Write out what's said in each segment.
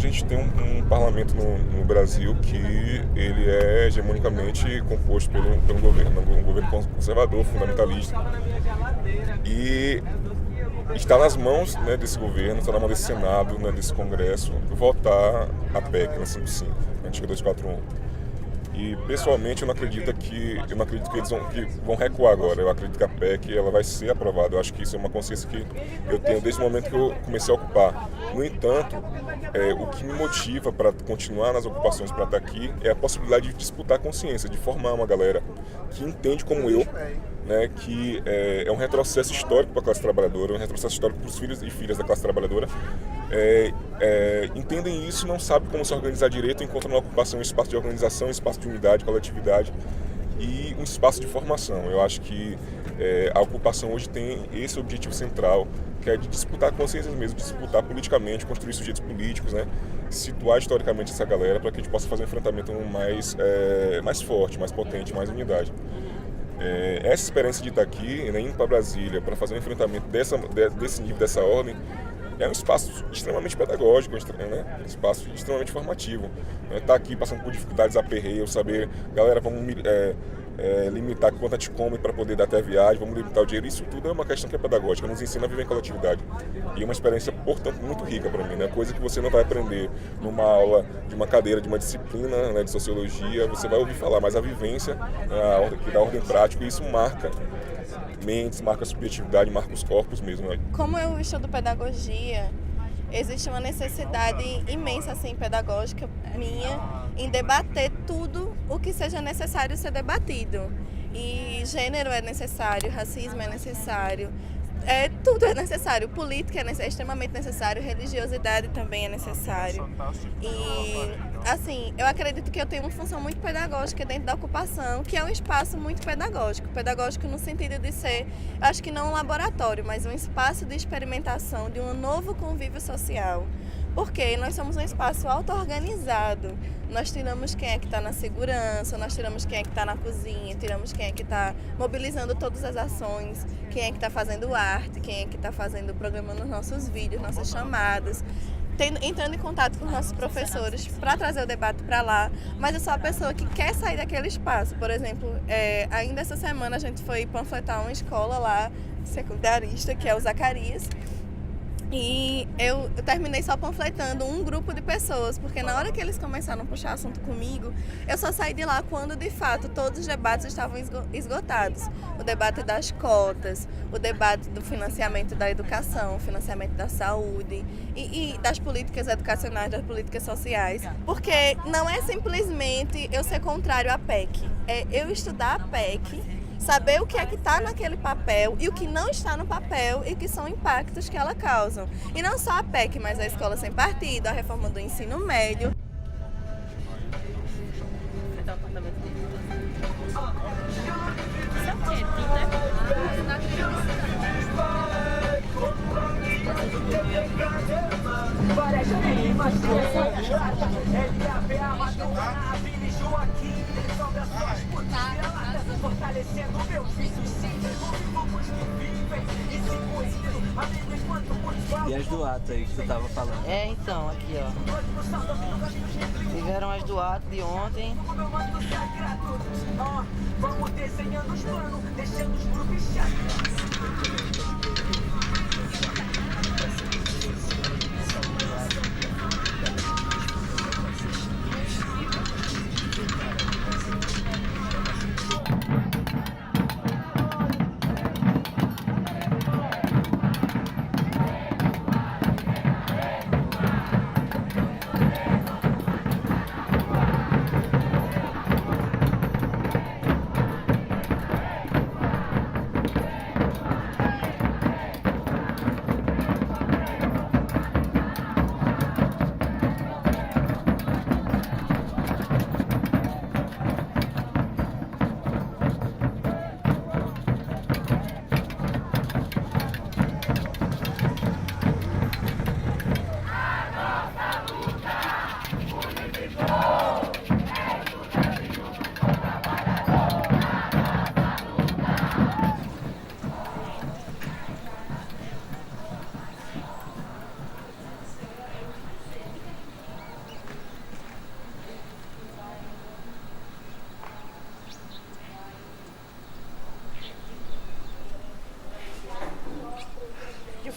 hoje a gente tem um parlamento no Brasil que ele é hegemonicamente composto pelo governo, um governo conservador, fundamentalista. E está nas mãos, né, desse governo, está na mão desse Senado, né, desse Congresso, votar a PEC, na 55, a antiga 241. E, pessoalmente, eu não acredito que eles vão recuar agora. Eu acredito que a PEC ela vai ser aprovada. Eu acho que isso é uma consciência que eu tenho desde o momento que eu comecei a ocupar. No entanto, o que me motiva para continuar nas ocupações, para estar aqui, é a possibilidade de disputar a consciência, de formar uma galera que entende como eu, né, que é um retrocesso histórico para a classe trabalhadora, um retrocesso histórico para os filhos e filhas da classe trabalhadora. Entendem isso, não sabem como se organizar direito, encontram na ocupação um espaço de organização, um espaço de unidade, coletividade e um espaço de formação. Eu acho que a ocupação hoje tem esse objetivo central, que é de disputar consciências mesmo, de disputar politicamente, construir sujeitos políticos, né? Situar historicamente essa galera para que a gente possa fazer um enfrentamento mais forte, mais potente, mais unidade. Essa experiência de estar aqui, né, indo para Brasília para fazer um enfrentamento desse nível, dessa ordem, é um espaço extremamente pedagógico, né? Um espaço extremamente formativo. Estar aqui passando por dificuldades, aperreios, saber, galera, vamos limitar quanto a gente come para poder dar até a viagem, vamos limitar o dinheiro, isso tudo é uma questão que é pedagógica, nos ensina a viver em coletividade. E é uma experiência, portanto, muito rica para mim, né? Coisa que você não vai aprender numa aula de uma cadeira, de uma disciplina, né, de sociologia, você vai ouvir falar, mas a vivência, que dá ordem prática, e isso marca mentes, marca a subjetividade, marca os corpos mesmo, né? Como eu estudo pedagogia, existe uma necessidade imensa, assim, pedagógica minha, em debater tudo o que seja necessário ser debatido. E gênero é necessário, racismo é necessário, tudo é necessário, política é extremamente necessário, religiosidade também é necessário. E, assim, eu acredito que eu tenho uma função muito pedagógica dentro da ocupação, que é um espaço muito pedagógico. Pedagógico no sentido de ser, acho que não um laboratório, mas um espaço de experimentação de um novo convívio social. Porque nós somos um espaço auto-organizado. Nós tiramos quem é que está na segurança, nós tiramos quem é que está na cozinha, tiramos quem é que está mobilizando todas as ações, quem é que está fazendo arte, quem é que está programando os nossos vídeos, nossas chamadas, entrando em contato com os nossos professores para trazer o debate para lá. Mas eu sou a pessoa que quer sair daquele espaço. Por exemplo, ainda essa semana a gente foi panfletar uma escola lá, secundarista, que é o Zacarias. E eu terminei só panfletando um grupo de pessoas, porque na hora que eles começaram a puxar assunto comigo, eu só saí de lá quando, de fato, todos os debates estavam esgotados. O debate das cotas, o debate do financiamento da educação, o financiamento da saúde e das políticas educacionais, das políticas sociais. Porque não é simplesmente eu ser contrário à PEC, é eu estudar a PEC, saber o que é que está naquele papel e o que não está no papel e que são impactos que ela causa. E não só a PEC, mas a escola sem partido, a reforma do ensino médio. Fortalecendo meus vícios, sim, grupos vivem e se conhecem, amigos quanto muito. E as do ato aí que tu tava falando? Então, aqui ó. Tiveram as do ato de ontem. Vamos desenhando os planos, deixando os grupos chatos.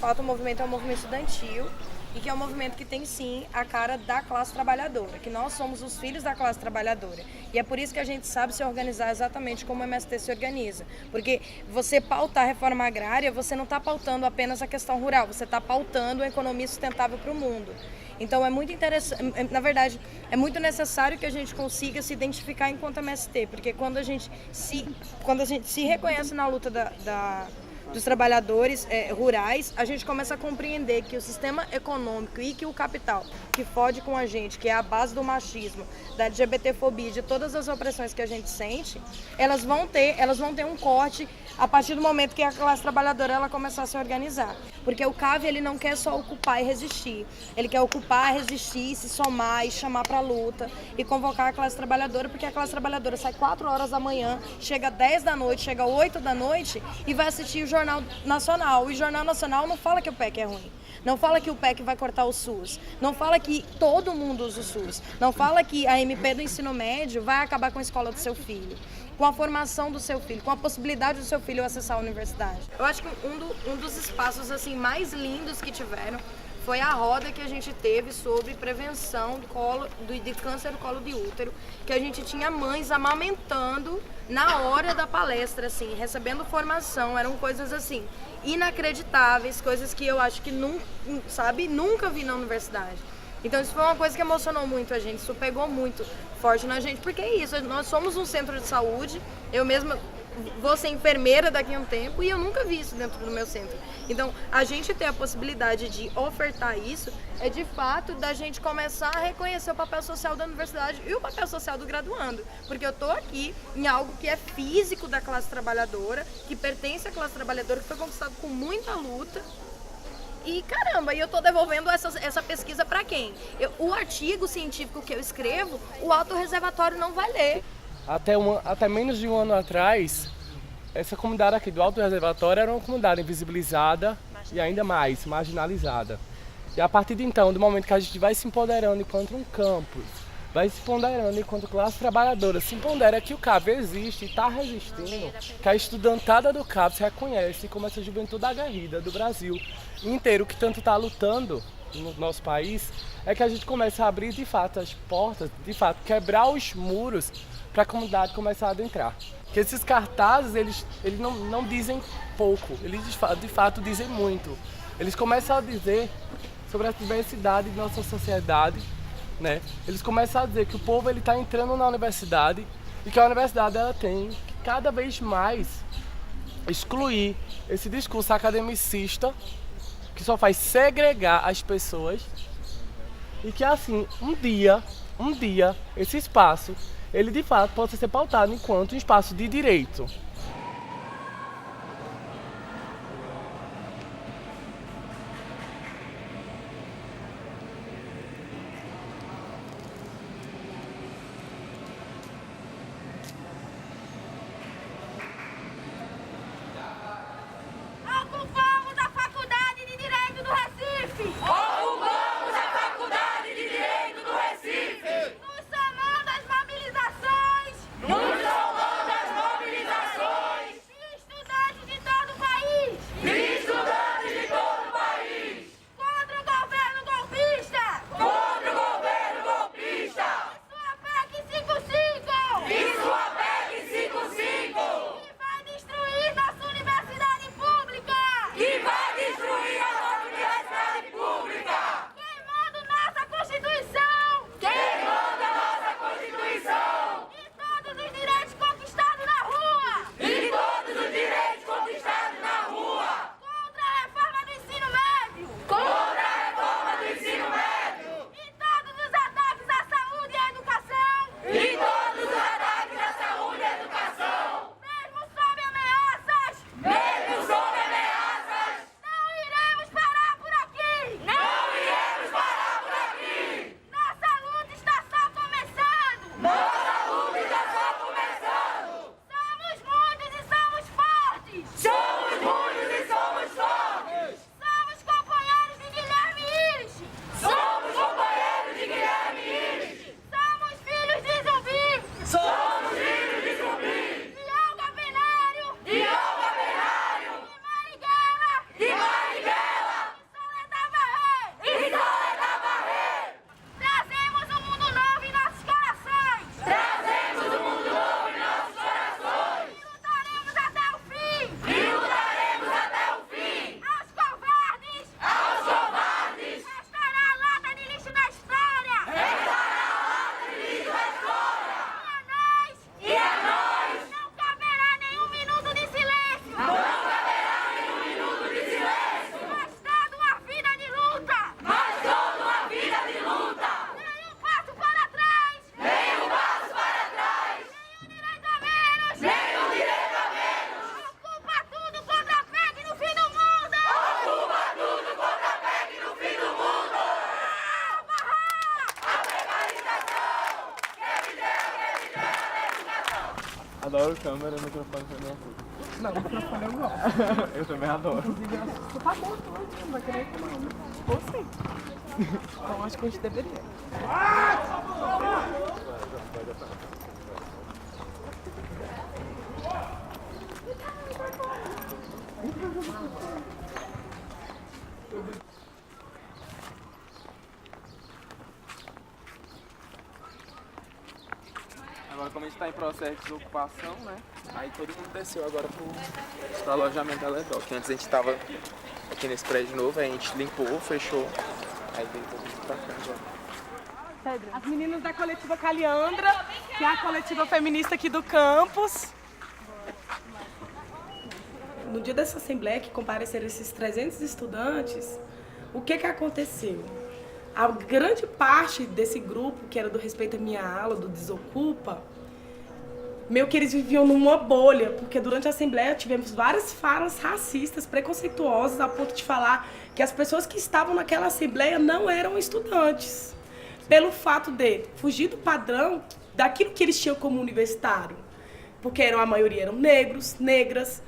fato o movimento é um movimento estudantil e que é um movimento que tem sim a cara da classe trabalhadora, que nós somos os filhos da classe trabalhadora. E é por isso que a gente sabe se organizar exatamente como o MST se organiza. Porque você pautar a reforma agrária, você não está pautando apenas a questão rural, você está pautando a economia sustentável para o mundo. Então é muito interessante, na verdade, é muito necessário que a gente consiga se identificar enquanto MST, porque quando a gente se reconhece na luta dos trabalhadores rurais, a gente começa a compreender que o sistema econômico e que o capital que fode com a gente, que é a base do machismo, da LGBTfobia, de todas as opressões que a gente sente, elas vão ter um corte a partir do momento que a classe trabalhadora ela começar a se organizar. Porque o CAV ele não quer só ocupar e resistir, ele quer ocupar, resistir, se somar e chamar para a luta e convocar a classe trabalhadora, porque a classe trabalhadora sai 4 horas da manhã, chega 10 da noite, chega 8 da noite e vai assistir o Jornal Nacional. E o Jornal Nacional não fala que o PEC é ruim, não fala que o PEC vai cortar o SUS, não fala que todo mundo usa o SUS, não fala que a MP do ensino médio vai acabar com a escola do seu filho, com a formação do seu filho, com a possibilidade do seu filho acessar a universidade. Eu acho que um dos espaços assim mais lindos que tiveram foi a roda que a gente teve sobre prevenção de câncer do colo de útero, que a gente tinha mães amamentando na hora da palestra, assim, recebendo formação. Eram coisas assim inacreditáveis, coisas que eu acho que nunca vi na universidade. Então isso foi uma coisa que emocionou muito a gente, isso pegou muito forte na gente, porque é isso, nós somos um centro de saúde, eu mesma vou ser enfermeira daqui a um tempo e eu nunca vi isso dentro do meu centro. Então, a gente ter a possibilidade de ofertar isso é de fato da gente começar a reconhecer o papel social da universidade e o papel social do graduando. Porque eu tô aqui em algo que é físico da classe trabalhadora, que pertence à classe trabalhadora, que foi conquistado com muita luta. E caramba, e eu tô devolvendo essa pesquisa para quem? O artigo científico que eu escrevo, o autorreservatório não vai ler. Até menos de um ano atrás, essa comunidade aqui do Alto Reservatório era uma comunidade invisibilizada e ainda mais marginalizada. E a partir de então, do momento que a gente vai se empoderando enquanto um campus, vai se empoderando enquanto classe trabalhadora, se empodera que o CAV existe e está resistindo, que a estudantada do CAV se reconhece como essa juventude aguerrida do Brasil inteiro, que tanto está lutando no nosso país, é que a gente começa a abrir de fato as portas, de fato quebrar os muros para a comunidade começar a adentrar. Porque esses cartazes, eles não dizem pouco, eles de fato dizem muito. Eles começam a dizer sobre a diversidade de nossa sociedade, né? Eles começam a dizer que o povo está entrando na universidade e que a universidade ela tem que cada vez mais excluir esse discurso academicista que só faz segregar as pessoas e que assim, um dia, esse espaço ele de fato possa ser pautado enquanto um espaço de direito. Ocupamos a Faculdade de Direito do Recife! Ocupamos a Faculdade de Direito do Recife! Nos somando às mobilizações! Nos somando às mobilizações! Adoro câmera, microfone também é tudo. Não, o microfone eu gosto. Eu também adoro. Inclusive, acho que você tá bom hoje, não vai querer que não. Ou sim. Então acho que a gente deveria. Agora, como a gente está em processo de desocupação, né? Aí todo mundo desceu agora pro alojamento Aledó, que antes a gente estava aqui nesse prédio novo, aí a gente limpou, fechou, aí veio todo mundo pra cá agora. As meninas da coletiva Caliandra, que é a coletiva feminista aqui do campus. No dia dessa assembleia que compareceram esses 300 estudantes, o que aconteceu? A grande parte desse grupo, que era do Respeito à Minha Aula, do Desocupa, meio que eles viviam numa bolha, porque durante a Assembleia tivemos várias falas racistas, preconceituosas, a ponto de falar que as pessoas que estavam naquela Assembleia não eram estudantes, pelo fato de fugir do padrão daquilo que eles tinham como universitário, porque a maioria eram negros, negras,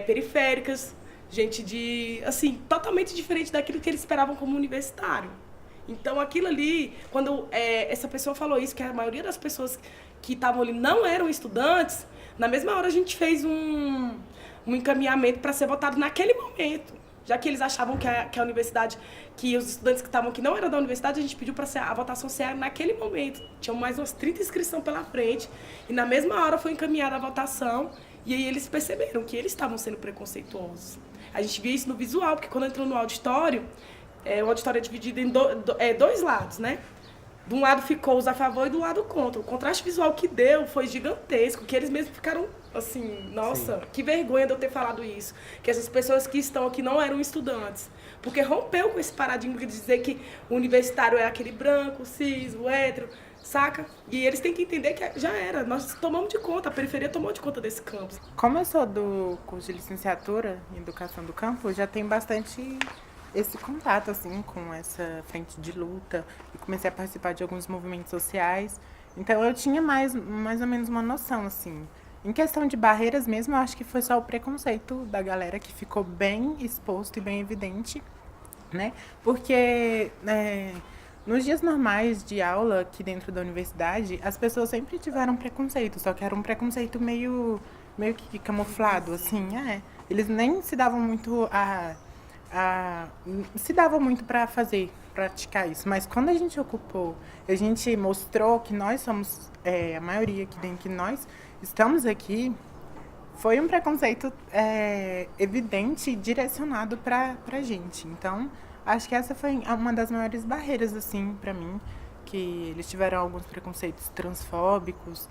periféricas, gente de, assim, totalmente diferente daquilo que eles esperavam como universitário. Então, aquilo ali, quando essa pessoa falou isso, que a maioria das pessoas que estavam ali não eram estudantes, na mesma hora a gente fez um encaminhamento para ser votado naquele momento. Já que eles achavam que a universidade, que os estudantes que estavam aqui não eram da universidade, a gente pediu para a votação ser naquele momento. Tinham mais umas 30 inscrições pela frente, e na mesma hora foi encaminhada a votação, e aí eles perceberam que eles estavam sendo preconceituosos. A gente via isso no visual, porque quando entrou no auditório, o auditório é dividido em dois lados, né? De um lado ficou os a favor e do lado contra. O contraste visual que deu foi gigantesco, que eles mesmos ficaram assim, nossa, sim, que vergonha de eu ter falado isso. Que essas pessoas que estão aqui não eram estudantes. Porque rompeu com esse paradigma de dizer que o universitário é aquele branco, cis, o hétero, saca? E eles têm que entender que já era. Nós tomamos de conta, a periferia tomou de conta desse campus. Como eu sou do curso de licenciatura em Educação do Campo, já tem bastante esse contato, assim, com essa frente de luta, e comecei a participar de alguns movimentos sociais, então eu tinha mais ou menos uma noção, assim. Em questão de barreiras mesmo, eu acho que foi só o preconceito da galera que ficou bem exposto e bem evidente, né, porque nos dias normais de aula aqui dentro da universidade, as pessoas sempre tiveram preconceito, só que era um preconceito meio que camuflado, assim, eles nem se davam muito para praticar isso, mas quando a gente ocupou, a gente mostrou que nós somos a maioria aqui dentro, que nós estamos aqui, foi um preconceito evidente e direcionado para a gente. Então, acho que essa foi uma das maiores barreiras, assim, para mim, que eles tiveram alguns preconceitos transfóbicos,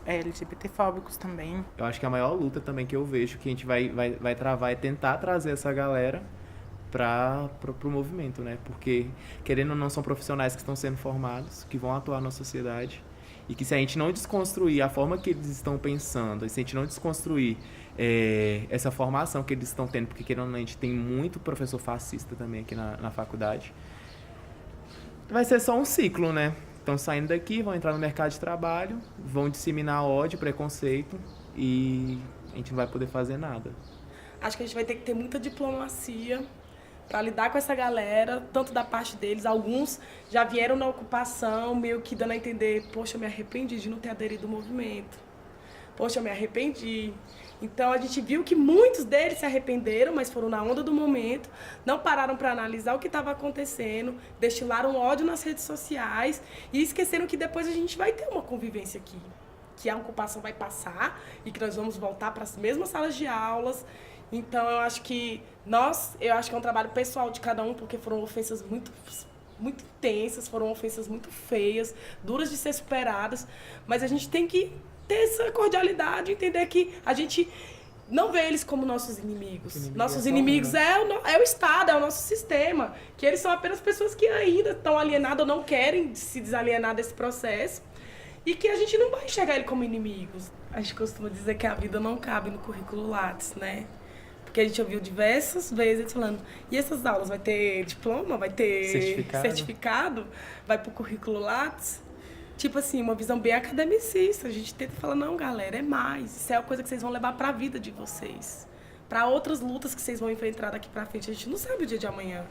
LGBTfóbicos também. Eu acho que a maior luta também que eu vejo que a gente vai travar é tentar trazer essa galera para o movimento, né? Porque, querendo ou não, são profissionais que estão sendo formados, que vão atuar na sociedade, e que se a gente não desconstruir a forma que eles estão pensando, e se a gente não desconstruir essa formação que eles estão tendo, porque, querendo ou não, a gente tem muito professor fascista também aqui na faculdade, vai ser só um ciclo, né? Estão saindo daqui, vão entrar no mercado de trabalho, vão disseminar ódio, preconceito, e a gente não vai poder fazer nada. Acho que a gente vai ter que ter muita diplomacia para lidar com essa galera, tanto da parte deles. Alguns já vieram na ocupação, meio que dando a entender, poxa, eu me arrependi de não ter aderido ao movimento. Poxa, eu me arrependi. Então, a gente viu que muitos deles se arrependeram, mas foram na onda do momento, não pararam para analisar o que estava acontecendo, destilaram ódio nas redes sociais e esqueceram que depois a gente vai ter uma convivência aqui, que a ocupação vai passar e que nós vamos voltar para as mesmas salas de aulas. Então, eu acho que é um trabalho pessoal de cada um, porque foram ofensas muito intensas, foram ofensas muito feias, duras de ser superadas, mas a gente tem que ter essa cordialidade, entender que a gente não vê eles como nossos inimigos. Nossos inimigos é o Estado, é o nosso sistema, que eles são apenas pessoas que ainda estão alienadas ou não querem se desalienar desse processo, e que a gente não vai enxergar ele como inimigos. A gente costuma dizer que a vida não cabe no currículo Lattes, né? Porque a gente ouviu diversas vezes falando, e essas aulas, vai ter diploma, vai ter certificado vai pro currículo Lattes? tipo assim, uma visão bem academicista. A gente tenta falar, não, galera, é mais. Isso é uma coisa que vocês vão levar para a vida de vocês. Para outras lutas que vocês vão enfrentar daqui para frente. A gente não sabe o dia de amanhã.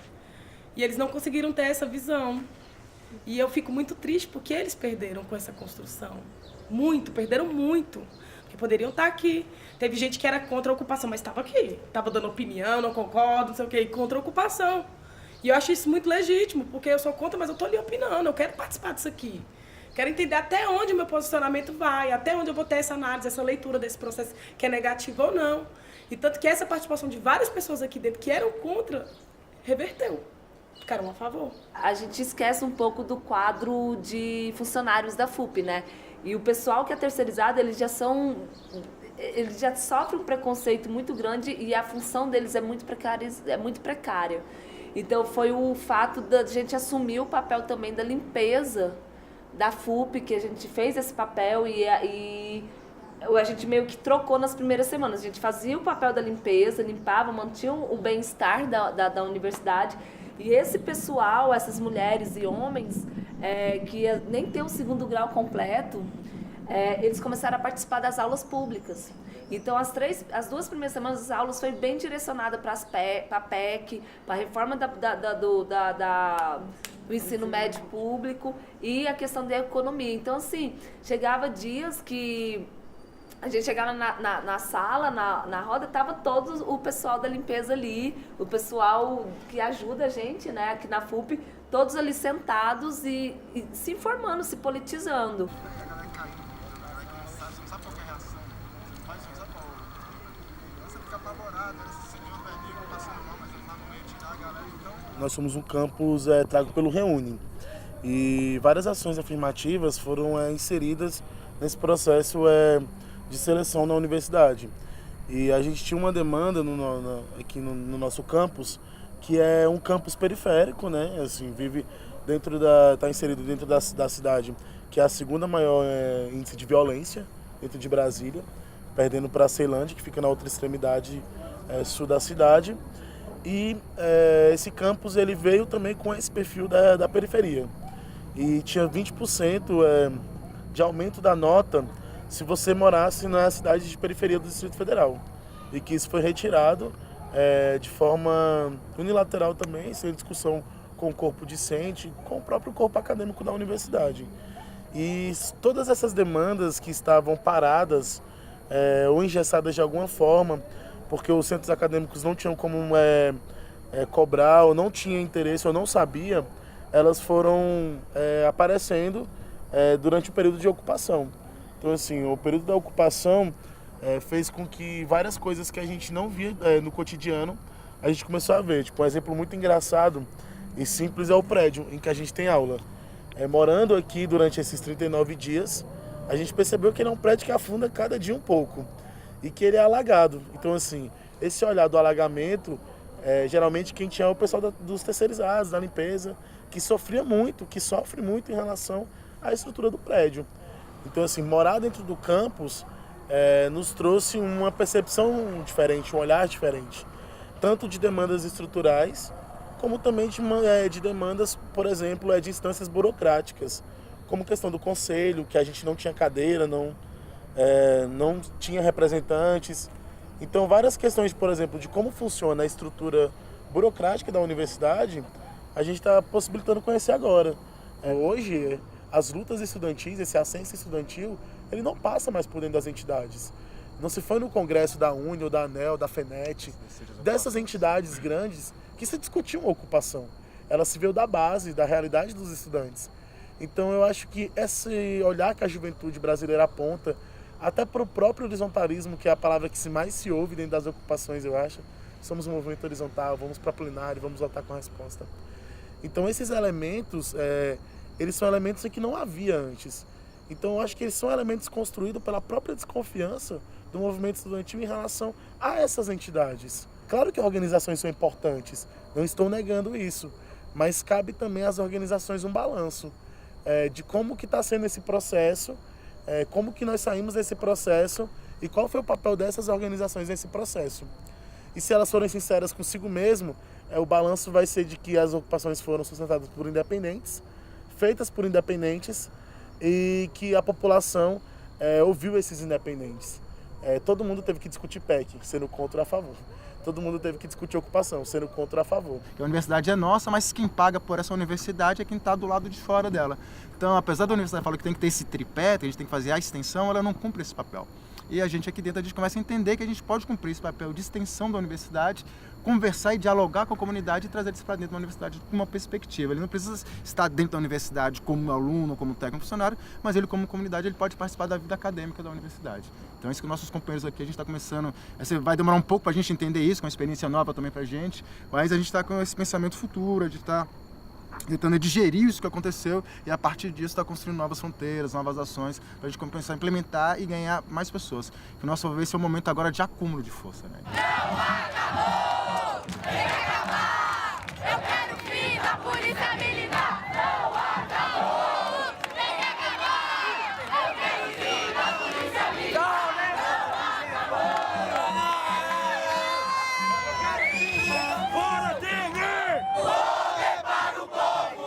E eles não conseguiram ter essa visão. E eu fico muito triste porque eles perderam com essa construção. Perderam muito. Porque poderiam estar aqui. Teve gente que era contra a ocupação, mas estava aqui. Estava dando opinião, não concordo, não sei o quê, contra a ocupação. E eu acho isso muito legítimo, porque eu sou contra, mas eu estou ali opinando, eu quero participar disso aqui. Quero entender até onde o meu posicionamento vai, até onde eu vou ter essa análise, essa leitura desse processo, que é negativo ou não. E tanto que essa participação de várias pessoas aqui dentro que eram contra, reverteu. Ficaram a favor. A gente esquece um pouco do quadro de funcionários da FUP, né? E o pessoal que é terceirizado, eles já sofrem um preconceito muito grande e a função deles é muito precária. Então foi o fato da gente assumir o papel também da limpeza da FUP, que a gente fez esse papel e a gente meio que trocou nas primeiras semanas. A gente fazia o papel da limpeza, limpava, mantinha o bem-estar da universidade. E esse pessoal, essas mulheres e homens, que nem tem o 2º grau completo, eles começaram a participar das aulas públicas. Então, as 2 primeiras semanas das aulas foi bem direcionada para a PEC, para a reforma do ensino médio público e a questão da economia. Então, assim, chegava dias que a gente chegava na sala, na roda, estava todo o pessoal da limpeza ali, o pessoal que ajuda a gente, né, aqui na FUP, todos ali sentados e se informando, se politizando. Nós somos um campus trago pelo Reúne e várias ações afirmativas foram inseridas nesse processo de seleção na universidade. E a gente tinha uma demanda aqui no nosso campus, que é um campus periférico, né? Assim, está inserido dentro da cidade, que é a 2ª maior índice de violência dentro de Brasília, perdendo para a Ceilândia, que fica na outra extremidade sul da cidade. E esse campus ele veio também com esse perfil da periferia. E tinha 20% de aumento da nota se você morasse na cidade de periferia do Distrito Federal. E que isso foi retirado de forma unilateral também, sem discussão com o corpo discente, com o próprio corpo acadêmico da universidade. E todas essas demandas que estavam paradas ou engessadas de alguma forma, porque os centros acadêmicos não tinham como cobrar, ou não tinha interesse, ou não sabia, elas foram aparecendo durante o período de ocupação. Então, assim, o período da ocupação fez com que várias coisas que a gente não via no cotidiano, a gente começou a ver. Tipo, um exemplo muito engraçado e simples é o prédio em que a gente tem aula. Morando aqui durante esses 39 dias, a gente percebeu que ele é um prédio que afunda cada dia um pouco e que ele é alagado. Então, assim, esse olhar do alagamento, geralmente quem tinha é o pessoal dos terceirizados, da limpeza, que sofre muito em relação à estrutura do prédio. Então, assim, morar dentro do campus nos trouxe uma percepção diferente, um olhar diferente, tanto de demandas estruturais, como também de demandas, por exemplo, de instâncias burocráticas, como questão do conselho, que a gente não tinha cadeira, não tinha representantes. Então, várias questões, por exemplo, de como funciona a estrutura burocrática da universidade, a gente está possibilitando conhecer agora. Hoje, as lutas estudantis, esse ascenso estudantil, ele não passa mais por dentro das entidades. Não se foi no congresso da UNE, ou da ANEL, da FENET, dessas entidades grandes que se discutiam a ocupação. Ela se veio da base, da realidade dos estudantes. Então eu acho que esse olhar que a juventude brasileira aponta, até para o próprio horizontalismo, que é a palavra que mais se ouve dentro das ocupações, eu acho. Somos um movimento horizontal, vamos para plenário, vamos lutar com a resposta. Então esses elementos, eles são elementos que não havia antes. Então eu acho que eles são elementos construídos pela própria desconfiança do movimento estudantil em relação a essas entidades. Claro que organizações são importantes, não estou negando isso, mas cabe também às organizações um balanço de como que está sendo esse processo, como que nós saímos desse processo e qual foi o papel dessas organizações nesse processo. E se elas forem sinceras consigo mesmo, o balanço vai ser de que as ocupações foram sustentadas por independentes, feitas por independentes e que a população ouviu esses independentes. Todo mundo teve que discutir PEC, sendo contra ou a favor. Todo mundo teve que discutir ocupação, sendo contra ou a favor. A universidade é nossa, mas quem paga por essa universidade é quem está do lado de fora dela. Então, apesar da universidade falar que tem que ter esse tripé, que a gente tem que fazer a extensão, ela não cumpre esse papel. E a gente aqui dentro, a gente começa a entender que a gente pode cumprir esse papel de extensão da universidade, conversar e dialogar com a comunidade e trazer isso para dentro da universidade com uma perspectiva. Ele não precisa estar dentro da universidade como aluno, como técnico funcionário, mas ele como comunidade ele pode participar da vida acadêmica da universidade. Então é isso que nossos companheiros aqui, a gente está começando, vai demorar um pouco para a gente entender isso, com uma experiência nova também para a gente, mas a gente está com esse pensamento futuro, a gente está tentando digerir isso que aconteceu e a partir disso está construindo novas fronteiras, novas ações para a gente começar a implementar e ganhar mais pessoas. Que o nosso vai ser um momento agora de acúmulo de força, né? Não acabou! Tem que acabar! Eu quero o fim da polícia militar! Não acabou! Tem que acabar! Eu quero o fim da polícia militar! Não acabou! Bora, Temer! Poder para o povo!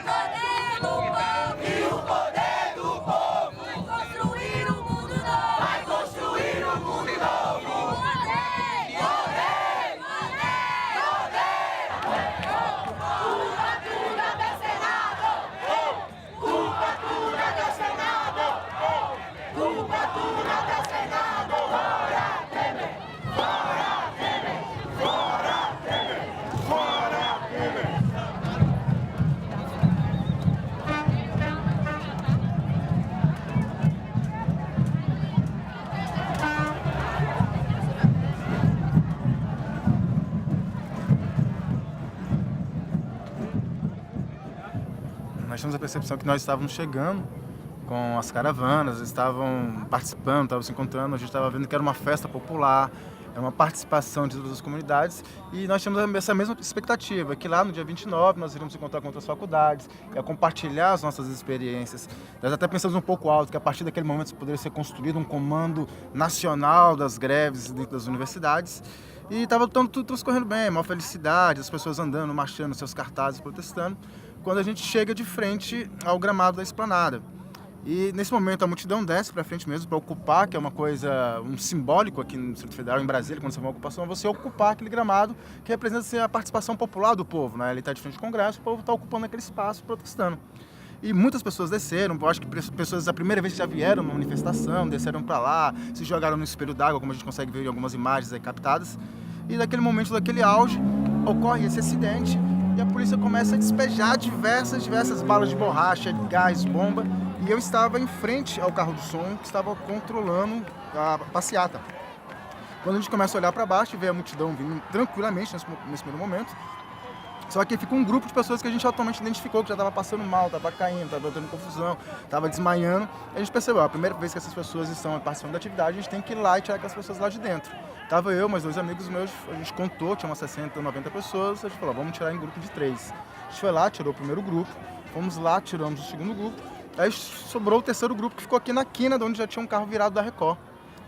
Poder do povo! E o poder do povo! Vai construir um mundo novo! Vai construir um mundo novo! Poder! Poder! Curvatura do Senado! Curvatura do Senado! Curvatura do Senado! Fora Temer! Fora Temer! Fora Temer! Fora Temer! Nós tínhamos a percepção que nós estávamos chegando com as caravanas, estavam participando, estavam se encontrando, a gente estava vendo que era uma festa popular, era uma participação de todas as comunidades e nós tínhamos essa mesma expectativa, que lá no dia 29 nós iríamos se encontrar com outras faculdades, compartilhar as nossas experiências. Nós até pensamos um pouco alto que a partir daquele momento poderia ser construído um comando nacional das greves dentro das universidades. E estava tudo transcorrendo bem, uma felicidade, as pessoas andando, marchando, seus cartazes, protestando, quando a gente chega de frente ao gramado da esplanada. E nesse momento a multidão desce para frente mesmo para ocupar, que é uma coisa, um simbólico aqui no Distrito Federal, em Brasília, quando você vai uma ocupação, é você ocupar aquele gramado que representa a participação popular do povo, né? Ele está de frente ao Congresso, o povo está ocupando aquele espaço protestando. E muitas pessoas desceram, eu acho que pessoas a primeira vez que já vieram numa manifestação, desceram para lá, se jogaram no espelho d'água, como a gente consegue ver em algumas imagens aí captadas. E naquele momento, daquele auge, ocorre esse acidente e a polícia começa a despejar diversas balas de borracha, gás, bomba. E eu estava em frente ao carro do som que estava controlando a passeata. Quando a gente começa a olhar para baixo e vê a multidão vindo tranquilamente nesse primeiro momento, só que fica um grupo de pessoas que a gente automaticamente identificou que já estava passando mal, estava caindo, estava tendo confusão, estava desmaiando. A gente percebeu, a primeira vez que essas pessoas estão participando da atividade, a gente tem que ir lá e tirar aquelas pessoas lá de dentro. Tava eu, mais 2 amigos meus, a gente contou, tinha umas 60, 90 pessoas, a gente falou, vamos tirar em grupo de 3. A gente foi lá, tirou o primeiro grupo, fomos lá, tiramos o segundo grupo, aí sobrou o terceiro grupo que ficou aqui na quina, de onde já tinha um carro virado da Record.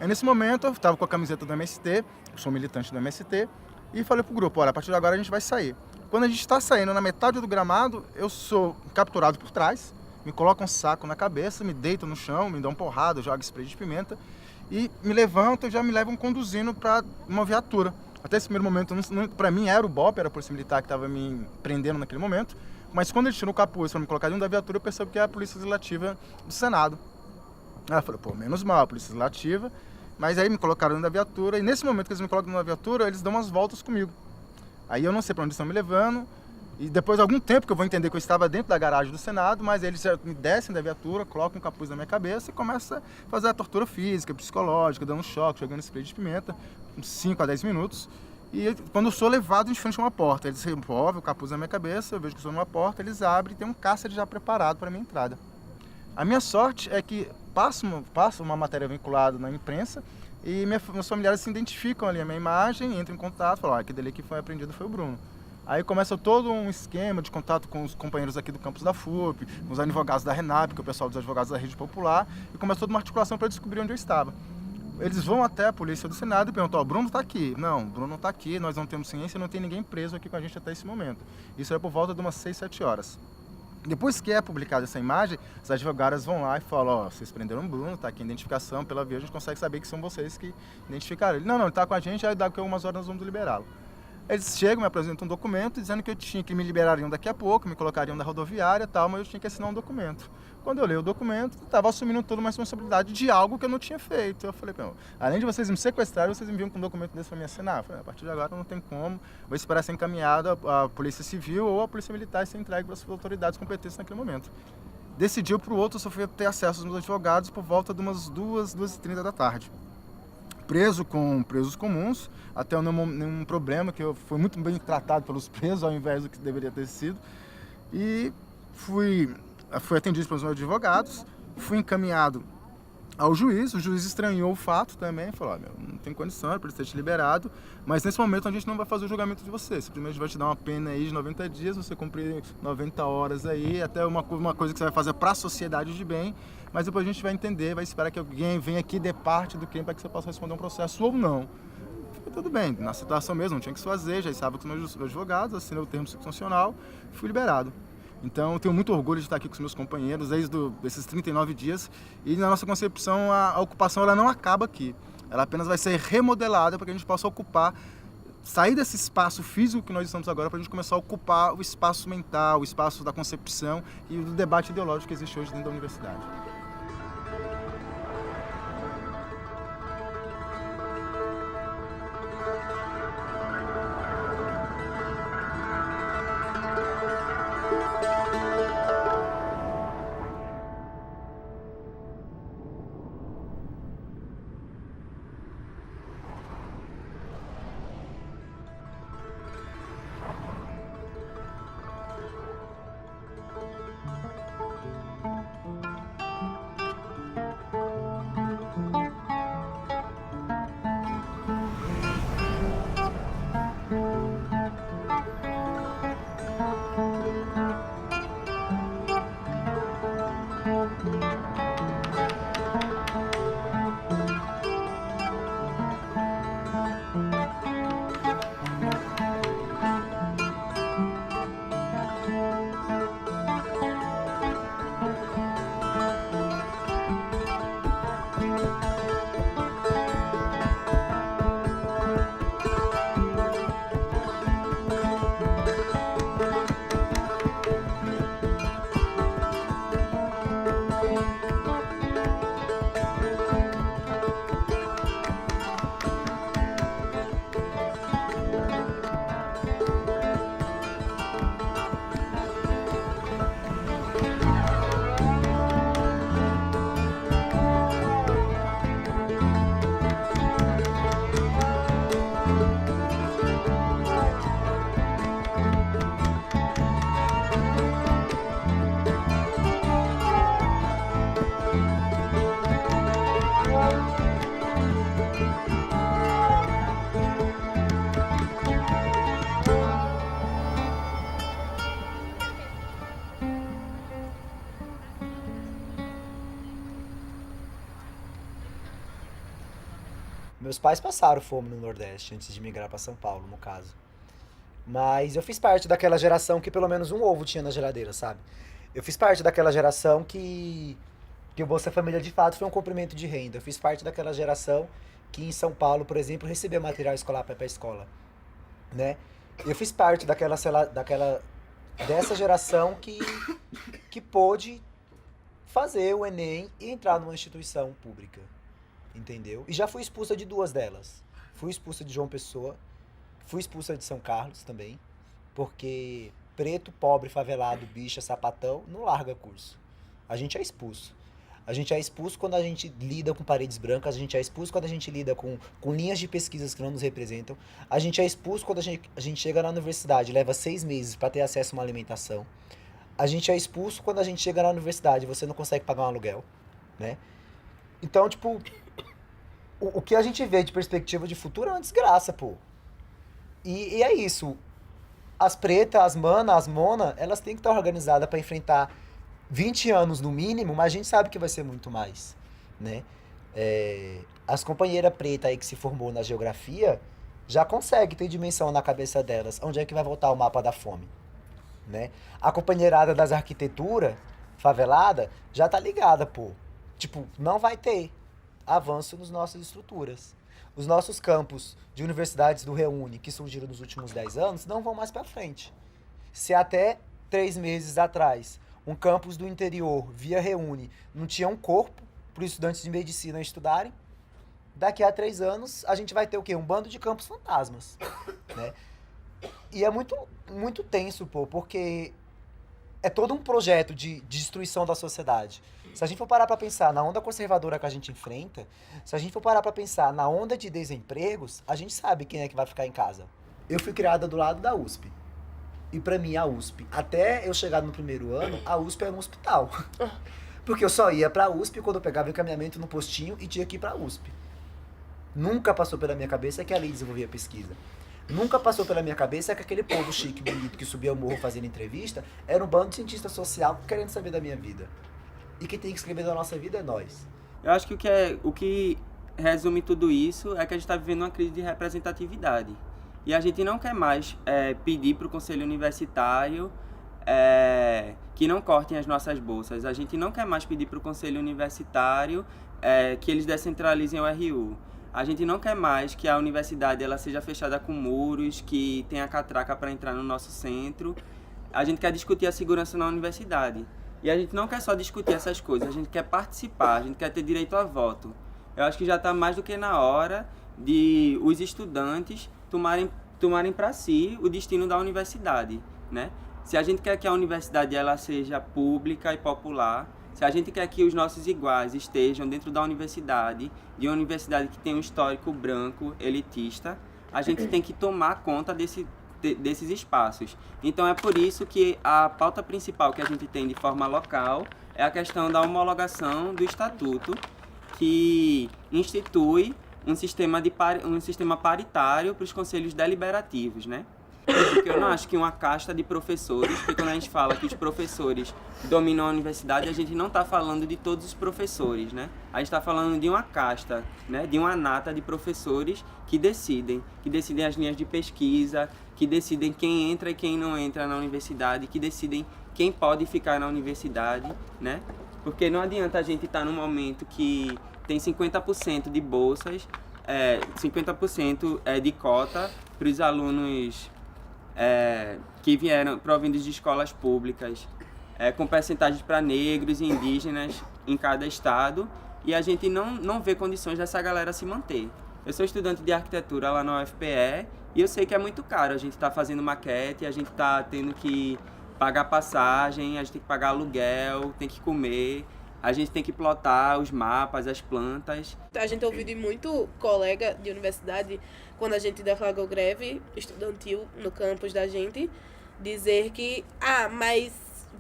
Aí nesse momento eu estava com a camiseta do MST, eu sou militante do MST, e falei pro grupo, olha, a partir de agora a gente vai sair. Quando a gente está saindo na metade do gramado, eu sou capturado por trás, me colocam um saco na cabeça, me deitam no chão, me dão porrada, jogam spray de pimenta, e me levantam e já me levam conduzindo para uma viatura. Até esse primeiro momento, para mim era o BOP, era a Polícia Militar que estava me prendendo naquele momento, mas quando ele tirou o capuz para me colocar dentro da viatura, eu percebo que é a Polícia Legislativa do Senado. Aí eu falei, pô, menos mal, a Polícia Legislativa, mas aí me colocaram dentro da viatura, e nesse momento que eles me colocam dentro da viatura, eles dão umas voltas comigo. Aí eu não sei para onde estão me levando, e depois de algum tempo que eu vou entender que eu estava dentro da garagem do Senado, mas eles me descem da viatura, colocam um capuz na minha cabeça e começam a fazer a tortura física, psicológica, dando choque, jogando spray de pimenta, uns 5 a 10 minutos. E quando eu sou levado em frente a uma porta, eles removem o capuz na minha cabeça, eu vejo que eu estou numa porta, eles abrem e tem um cárcere já preparado para a minha entrada. A minha sorte é que passa uma matéria vinculada na imprensa e meus familiares se identificam ali a minha imagem, entram em contato, falam, aquele ali que foi apreendido foi o Bruno. Aí começa todo um esquema de contato com os companheiros aqui do campus da FUP, com os advogados da RENAP, que é o pessoal dos advogados da Rede Popular, e começa toda uma articulação para descobrir onde eu estava. Eles vão até a polícia do Senado e perguntam, ó, o Bruno está aqui. Não, o Bruno não está aqui, nós não temos ciência, não tem ninguém preso aqui com a gente até esse momento. Isso é por volta de umas 6, 7 horas. Depois que é publicada essa imagem, as advogadas vão lá e falam, ó, vocês prenderam o Bruno, tá aqui a identificação, pela via a gente consegue saber que são vocês que identificaram ele. Não, ele tá com a gente, aí daqui a algumas horas nós vamos liberá-lo. Eles chegam, me apresentam um documento dizendo que eu tinha que me liberariam daqui a pouco, me colocariam na rodoviária e tal, mas eu tinha que assinar um documento. Quando eu li o documento, eu estava assumindo toda uma responsabilidade de algo que eu não tinha feito. Eu falei, além de vocês me sequestrarem, vocês me enviam com um documento desse para me assinar. Eu falei, a partir de agora não tem como, vou esperar ser encaminhado à Polícia Civil ou à Polícia Militar e ser entregue para as autoridades competentes naquele momento. Desse dia para o outro, eu só fui ter acesso aos meus advogados por volta de umas 2h30 da tarde. Preso com presos comuns, até nenhum problema, que eu fui muito bem tratado pelos presos, ao invés do que deveria ter sido. E fui atendido pelos meus advogados, fui encaminhado ao juiz, o juiz estranhou o fato também, falou, não tem condição, é para ele ter te liberado, mas nesse momento a gente não vai fazer o julgamento de você, simplesmente vai te dar uma pena aí de 90 dias, você cumprir 90 horas aí, até uma coisa que você vai fazer para a sociedade de bem, mas depois a gente vai entender, vai esperar que alguém venha aqui de parte do crime para que você possa responder um processo ou não. Falei, tudo bem, na situação mesmo, não tinha que se fazer, já estava com os meus advogados, assinei o termo circunstancial, fui liberado. Então, eu tenho muito orgulho de estar aqui com os meus companheiros desde esses 39 dias e na nossa concepção a ocupação ela não acaba aqui, ela apenas vai ser remodelada para que a gente possa ocupar, sair desse espaço físico que nós estamos agora para a gente começar a ocupar o espaço mental, o espaço da concepção e do debate ideológico que existe hoje dentro da universidade. Meus pais passaram fome no Nordeste antes de migrar para São Paulo, no caso. Mas eu fiz parte daquela geração que pelo menos um ovo tinha na geladeira, sabe? Eu fiz parte daquela geração que o Bolsa Família de fato foi um comprimento de renda. Eu fiz parte daquela geração que em São Paulo, por exemplo, recebia material escolar para ir para a escola, né? Eu fiz parte dessa geração que pôde fazer o Enem e entrar numa instituição pública. Entendeu? E já fui expulsa de duas delas. Fui expulsa de João Pessoa, fui expulsa de São Carlos também, porque preto, pobre, favelado, bicha, sapatão, não larga curso. A gente é expulso. A gente é expulso quando a gente lida com paredes brancas, a gente é expulso quando a gente lida com linhas de pesquisas que não nos representam, a gente é expulso quando a gente chega na universidade, leva 6 meses para ter acesso a uma alimentação, a gente é expulso quando a gente chega na universidade e você não consegue pagar um aluguel, né? Então, tipo, o que a gente vê de perspectiva de futuro é uma desgraça, pô. E é isso. As pretas, as manas, as mona, elas têm que estar organizadas para enfrentar 20 anos no mínimo, mas a gente sabe que vai ser muito mais, né? As companheiras pretas aí que se formou na geografia já conseguem ter dimensão na cabeça delas onde é que vai voltar o mapa da fome, né? A companheirada das arquiteturas, favelada, já tá ligada, pô. Tipo, não vai ter avanço nas nossas estruturas. Os nossos campos de universidades do Reúne, que surgiram nos últimos 10 anos, não vão mais para frente. Se até 3 meses atrás, um campus do interior, via Reúne, não tinha um corpo para os estudantes de medicina estudarem, daqui a 3 anos a gente vai ter o quê? Um bando de campos fantasmas, né? E é muito, muito tenso, pô, porque é todo um projeto de destruição da sociedade. Se a gente for parar para pensar na onda conservadora que a gente enfrenta, se a gente for parar para pensar na onda de desempregos, a gente sabe quem é que vai ficar em casa. Eu fui criada do lado da USP. E para mim, a USP, até eu chegar no primeiro ano, a USP era um hospital. Porque eu só ia pra USP quando eu pegava encaminhamento no postinho e tinha que ir pra USP. Nunca passou pela minha cabeça que ali desenvolvia pesquisa. Nunca passou pela minha cabeça que aquele povo chique, bonito, que subia ao morro fazendo entrevista, era um bando de cientista social querendo saber da minha vida. E quem tem que escrever da nossa vida é nós. Eu acho que o que resume tudo isso é que a gente está vivendo uma crise de representatividade. E a gente não quer mais pedir para o Conselho Universitário que não cortem as nossas bolsas. A gente não quer mais pedir para o Conselho Universitário que eles descentralizem o RU. A gente não quer mais que a universidade ela seja fechada com muros, que tenha catraca para entrar no nosso centro. A gente quer discutir a segurança na universidade. E a gente não quer só discutir essas coisas, a gente quer participar, a gente quer ter direito a voto. Eu acho que já está mais do que na hora de os estudantes tomarem para si o destino da universidade, né? Se a gente quer que a universidade ela seja pública e popular, se a gente quer que os nossos iguais estejam dentro da universidade, de uma universidade que tem um histórico branco, elitista, a gente tem que tomar conta desses espaços. Então é por isso que a pauta principal que a gente tem de forma local é a questão da homologação do estatuto, que institui um sistema paritário para os conselhos deliberativos, né? Porque eu não acho que uma casta de professores, porque quando a gente fala que os professores dominam a universidade, a gente não está falando de todos os professores, né? A gente está falando de uma casta, né? De uma nata de professores que decidem as linhas de pesquisa, que decidem quem entra e quem não entra na universidade, que decidem quem pode ficar na universidade, né? Porque não adianta a gente estar num momento que tem 50% de bolsas, 50% de cota para os alunos que vieram provindos de escolas públicas, com percentagens para negros e indígenas em cada estado, e a gente não vê condições dessa galera se manter. Eu sou estudante de arquitetura lá na UFPE e eu sei que é muito caro. A gente está fazendo maquete, a gente está tendo que pagar passagem, a gente tem que pagar aluguel, tem que comer, a gente tem que plotar os mapas, as plantas. A gente ouviu de muito colega de universidade, quando a gente deflagrou greve estudantil no campus da gente, dizer que, mas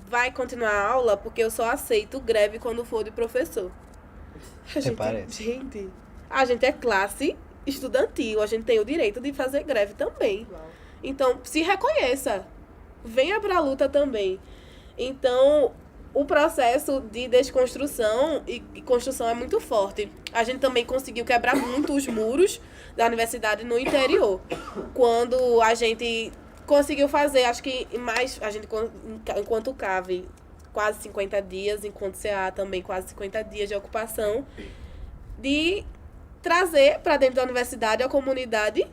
vai continuar a aula porque eu só aceito greve quando for de professor. A gente é classe estudantil, a gente tem o direito de fazer greve também. Então, se reconheça, venha pra luta também. Então, o processo de desconstrução e construção é muito forte. A gente também conseguiu quebrar muito os muros da universidade no interior. Quando a gente conseguiu fazer, acho que mais, a gente, enquanto CAVE, quase 50 dias, enquanto CA também quase 50 dias de ocupação, de trazer para dentro da universidade a comunidade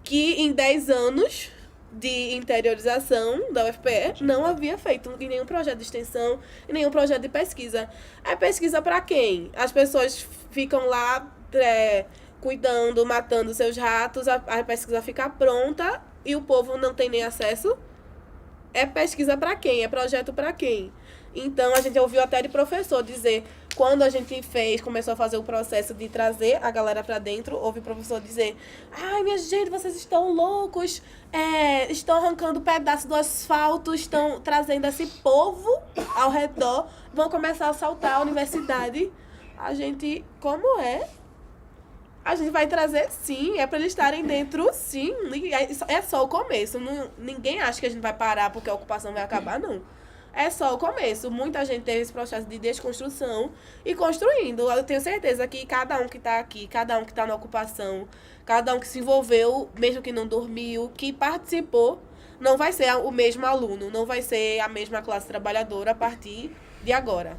que em 10 anos de interiorização da UFPE não havia feito em nenhum projeto de extensão, em nenhum projeto de pesquisa. É pesquisa para quem? As pessoas ficam lá cuidando, matando seus ratos, a pesquisa fica pronta e o povo não tem nem acesso. É pesquisa para quem? É projeto para quem? Então, a gente ouviu até de professor dizer, quando a gente começou a fazer o processo de trazer a galera para dentro, houve o professor dizer, minha gente, vocês estão loucos, estão arrancando pedaços do asfalto, estão trazendo esse povo ao redor, vão começar a assaltar a universidade. A gente, como é? A gente vai trazer, sim, é para eles estarem dentro, sim, é só o começo, ninguém acha que a gente vai parar porque a ocupação vai acabar, não. É só o começo. Muita gente teve esse processo de desconstrução e construindo. Eu tenho certeza que cada um que está aqui, cada um que está na ocupação, cada um que se envolveu, mesmo que não dormiu, que participou, não vai ser o mesmo aluno, não vai ser a mesma classe trabalhadora a partir de agora.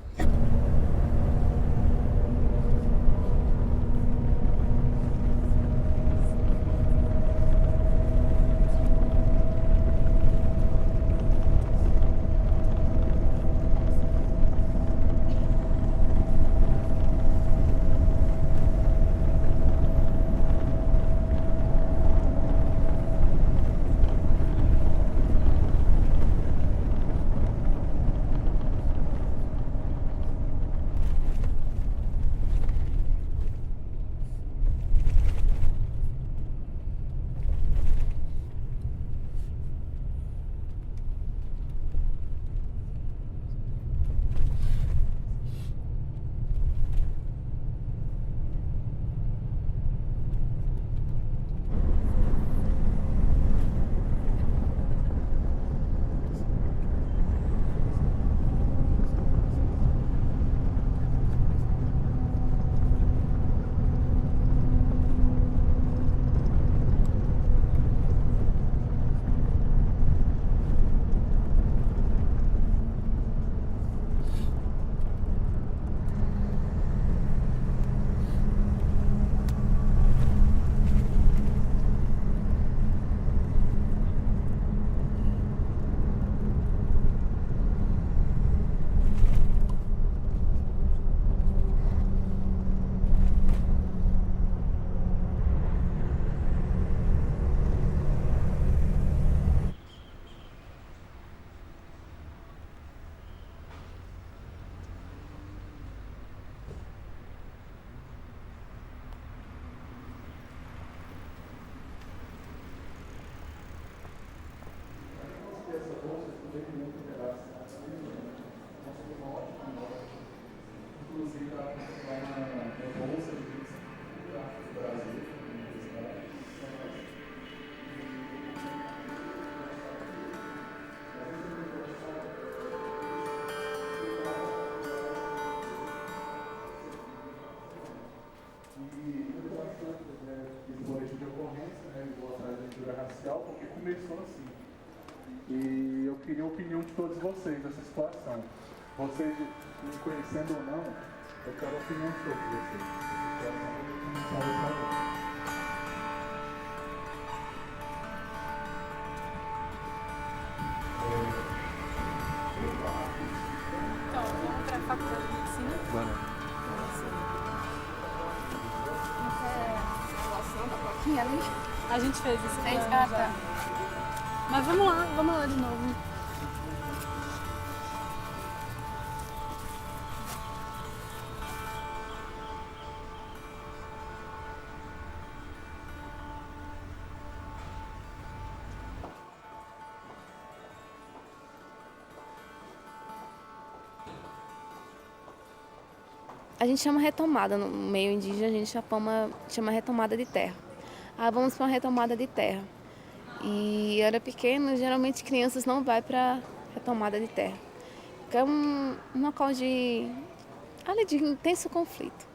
Porque começou assim. E eu queria a opinião de todos vocês dessa situação. Vocês, me conhecendo ou não, eu quero a opinião de todos vocês. Então, vamos para a faculdade de medicina? Bora. A gente fez isso. Ah, tá. Mas vamos lá de novo. A gente chama retomada, no meio indígena a gente chama retomada de terra. Ah, vamos para uma retomada de terra. E eu era pequena, geralmente crianças não vão para retomada de terra. Porque é um local de intenso conflito.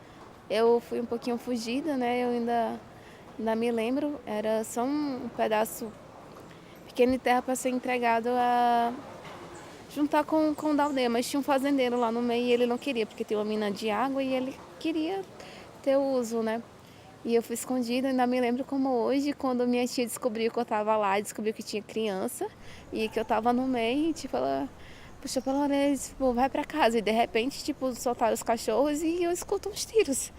Eu fui um pouquinho fugida, né? Eu ainda me lembro, era só um pedaço pequeno de terra para ser entregado a juntar com o da aldeia, mas tinha um fazendeiro lá no meio e ele não queria, porque tem uma mina de água e ele queria ter o uso, né? E eu fui escondida, ainda me lembro como hoje, quando minha tia descobriu que eu estava lá, descobriu que tinha criança e que eu estava no meio, tipo, ela puxou pela orelha e disse, pô, vai pra casa. E de repente, tipo, soltaram os cachorros e eu escuto uns tiros.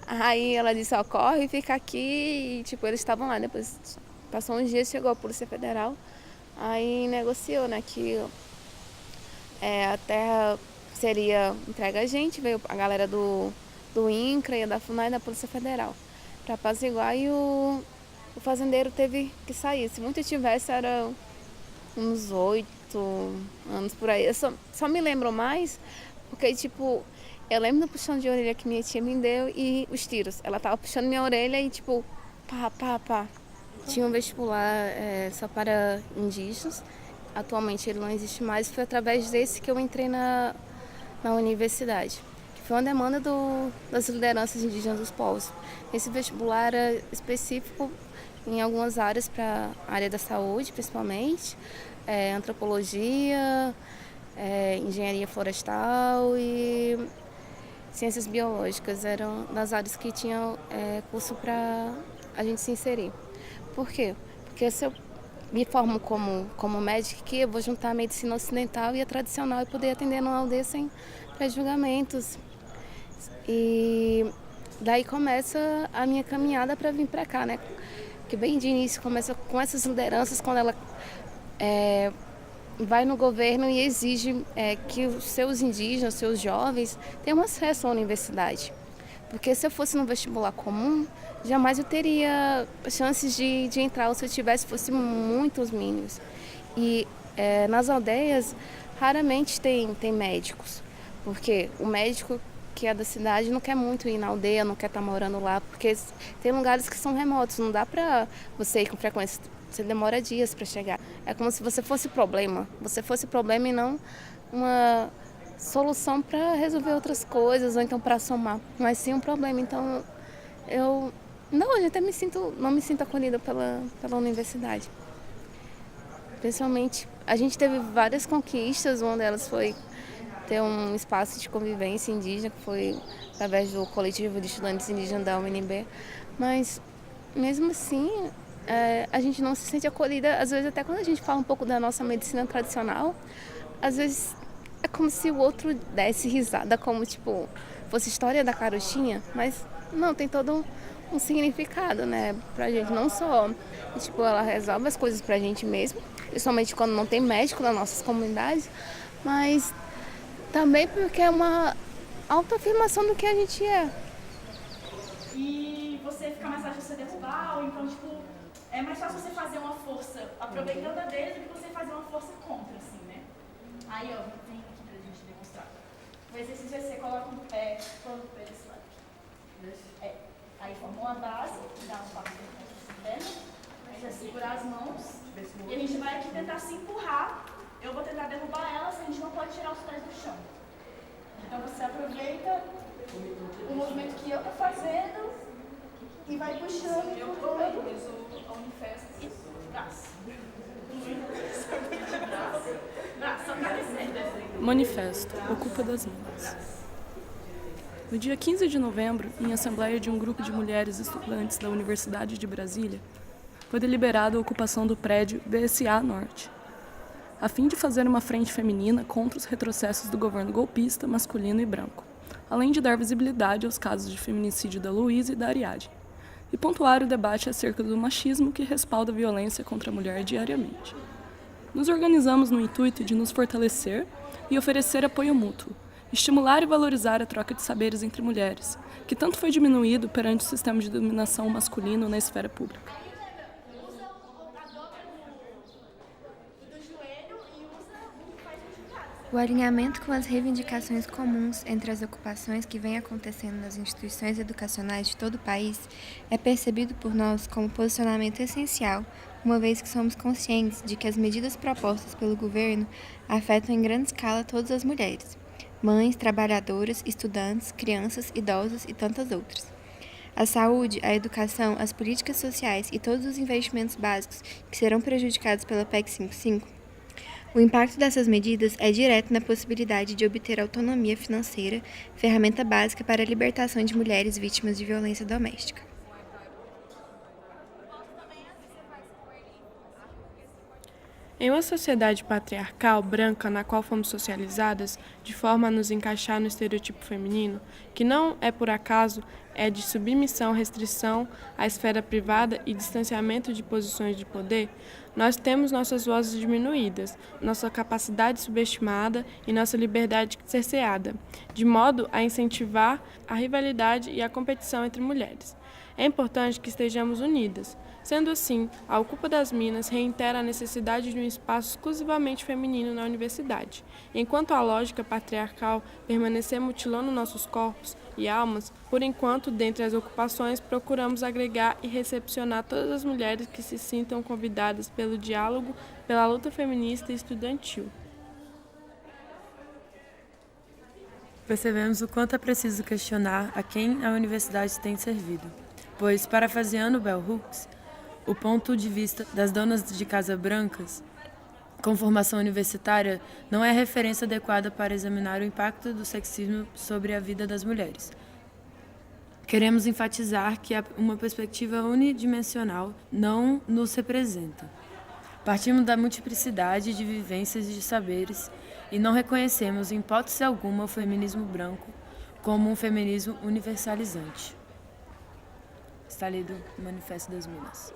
Aí ela disse, ó, corre e fica aqui, e tipo, eles estavam lá. Depois passou uns dias, chegou a Polícia Federal, aí negociou, né, que a terra seria entregue a gente, veio a galera do INCRA e da FUNAI e da Polícia Federal para apaziguar, e o fazendeiro teve que sair. Se muito tivesse, era uns 8 anos por aí. Eu só me lembro mais porque, tipo, eu lembro do puxão de orelha que minha tia me deu e os tiros. Ela tava puxando minha orelha e, tipo, pá. Tinha um vestibular só para indígenas. Atualmente ele não existe mais. Foi através desse que eu entrei na universidade. foi uma demanda das lideranças indígenas dos povos. Esse vestibular era específico em algumas áreas, para a área da saúde, principalmente, antropologia, engenharia florestal e ciências biológicas. Eram das áreas que tinham curso para a gente se inserir. Por quê? Porque se eu me formo como médica aqui, eu vou juntar a medicina ocidental e a tradicional e poder atender numa aldeia sem pré-julgamentos. E daí começa a minha caminhada para vir para cá, né? Que bem de início começa com essas lideranças, quando ela vai no governo e exige que os seus indígenas, os seus jovens, tenham acesso à universidade. Porque se eu fosse no vestibular comum, jamais eu teria chances de entrar, ou se eu tivesse, fosse muitos mínimos. E nas aldeias, raramente tem médicos, porque o médico que é da cidade não quer muito ir na aldeia, não quer estar morando lá, porque tem lugares que são remotos, não dá para você ir com frequência, você demora dias para chegar. É como se você fosse problema e não uma solução para resolver outras coisas, ou então para somar, mas sim um problema. Então, eu até não me sinto acolhida pela universidade. Principalmente, a gente teve várias conquistas, uma delas foi ter um espaço de convivência indígena, que foi através do coletivo de estudantes indígenas da UNB, mas mesmo assim a gente não se sente acolhida. Às vezes, até quando a gente fala um pouco da nossa medicina tradicional, às vezes é como se o outro desse risada, como tipo, fosse história da carochinha, mas não, tem todo um significado, né, pra gente. Não só, tipo, ela resolve as coisas pra gente mesmo, principalmente quando não tem médico nas nossas comunidades, mas também porque é uma autoafirmação do que a gente é. E você fica mais fácil você derrubar, ou então, tipo, é mais fácil você fazer uma força aproveitando a dele do que você fazer uma força contra, assim, né? Aí, ó, vem aqui pra gente demonstrar. O exercício é você coloca um pé todo pra esse lado. Aí forma uma base, dá um passo interno, você segurar as mãos, e a gente vai aqui tentar se empurrar. Eu vou tentar derrubar ela, se a gente não pode tirar os pés do chão. Então você aproveita o movimento que eu tô fazendo e vai puxando e empurrando. Manifesto, Ocupa das Minas. No dia 15 de novembro, em assembleia de um grupo de mulheres estudantes da Universidade de Brasília, foi deliberada a ocupação do prédio BSA Norte, a fim de fazer uma frente feminina contra os retrocessos do governo golpista, masculino e branco, além de dar visibilidade aos casos de feminicídio da Luísa e da Ariadne, e pontuar o debate acerca do machismo que respalda a violência contra a mulher diariamente. Nos organizamos no intuito de nos fortalecer e oferecer apoio mútuo, estimular e valorizar a troca de saberes entre mulheres, que tanto foi diminuído perante o sistema de dominação masculino na esfera pública. O alinhamento com as reivindicações comuns entre as ocupações que vêm acontecendo nas instituições educacionais de todo o país é percebido por nós como posicionamento essencial, uma vez que somos conscientes de que as medidas propostas pelo governo afetam em grande escala todas as mulheres, mães, trabalhadoras, estudantes, crianças, idosos e tantas outras. A saúde, a educação, as políticas sociais e todos os investimentos básicos que serão prejudicados pela PEC 55, o impacto dessas medidas é direto na possibilidade de obter autonomia financeira, ferramenta básica para a libertação de mulheres vítimas de violência doméstica. Em uma sociedade patriarcal, branca, na qual fomos socializadas, de forma a nos encaixar no estereotipo feminino, que não é por acaso, é de submissão, restrição à esfera privada e distanciamento de posições de poder, nós temos nossas vozes diminuídas, nossa capacidade subestimada e nossa liberdade cerceada, de modo a incentivar a rivalidade e a competição entre mulheres. É importante que estejamos unidas. Sendo assim, a Ocupa das Minas reitera a necessidade de um espaço exclusivamente feminino na universidade. Enquanto a lógica patriarcal permanecer mutilando nossos corpos e almas, por enquanto, dentre as ocupações, procuramos agregar e recepcionar todas as mulheres que se sintam convidadas pelo diálogo, pela luta feminista e estudantil. percebemos o quanto é preciso questionar a quem a universidade tem servido, pois, parafraseando Bell Hooks, o ponto de vista das donas de casa brancas com formação universitária não é a referência adequada para examinar o impacto do sexismo sobre a vida das mulheres. Queremos enfatizar que uma perspectiva unidimensional não nos representa. Partimos da multiplicidade de vivências e de saberes e não reconhecemos, em hipótese alguma, o feminismo branco como um feminismo universalizante. Está lido o Manifesto das Minas.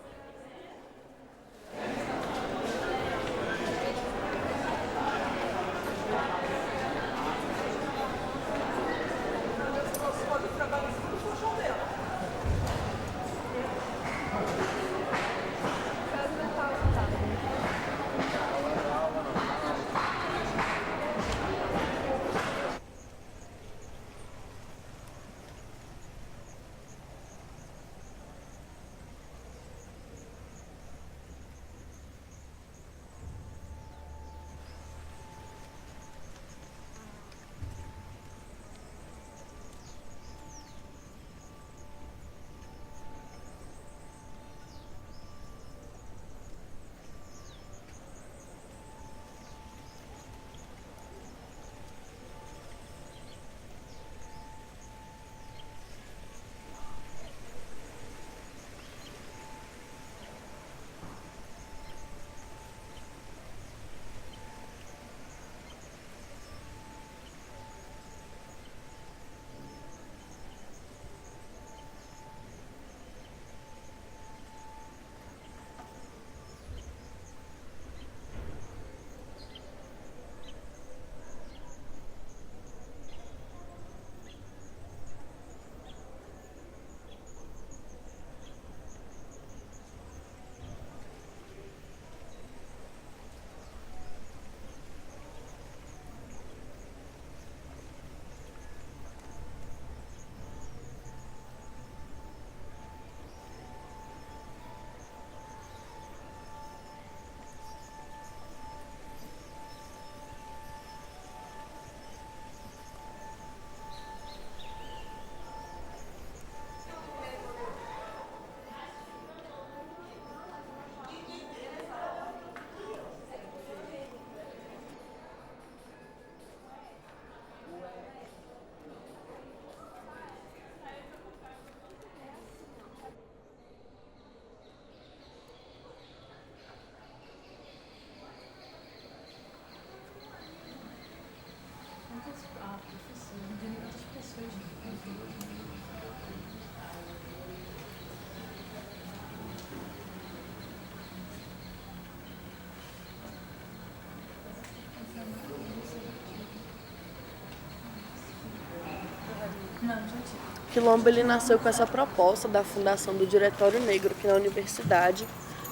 O Quilombo ele nasceu com essa proposta da fundação do Diretório Negro aqui na universidade.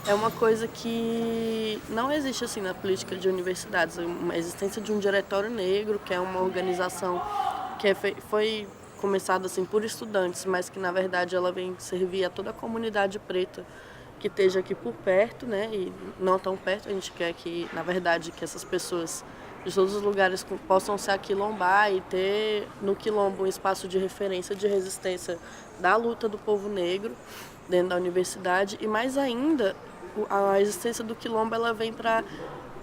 É uma coisa que não existe assim na política de universidades, a existência de um Diretório Negro, que é uma organização que foi começada assim por estudantes, mas que na verdade ela vem servir a toda a comunidade preta que esteja aqui por perto, né? E não tão perto, a gente quer que, na verdade, que essas pessoas de todos os lugares possam se aquilombar e ter no quilombo um espaço de referência, de resistência da luta do povo negro dentro da universidade. E mais ainda, a existência do quilombo ela vem para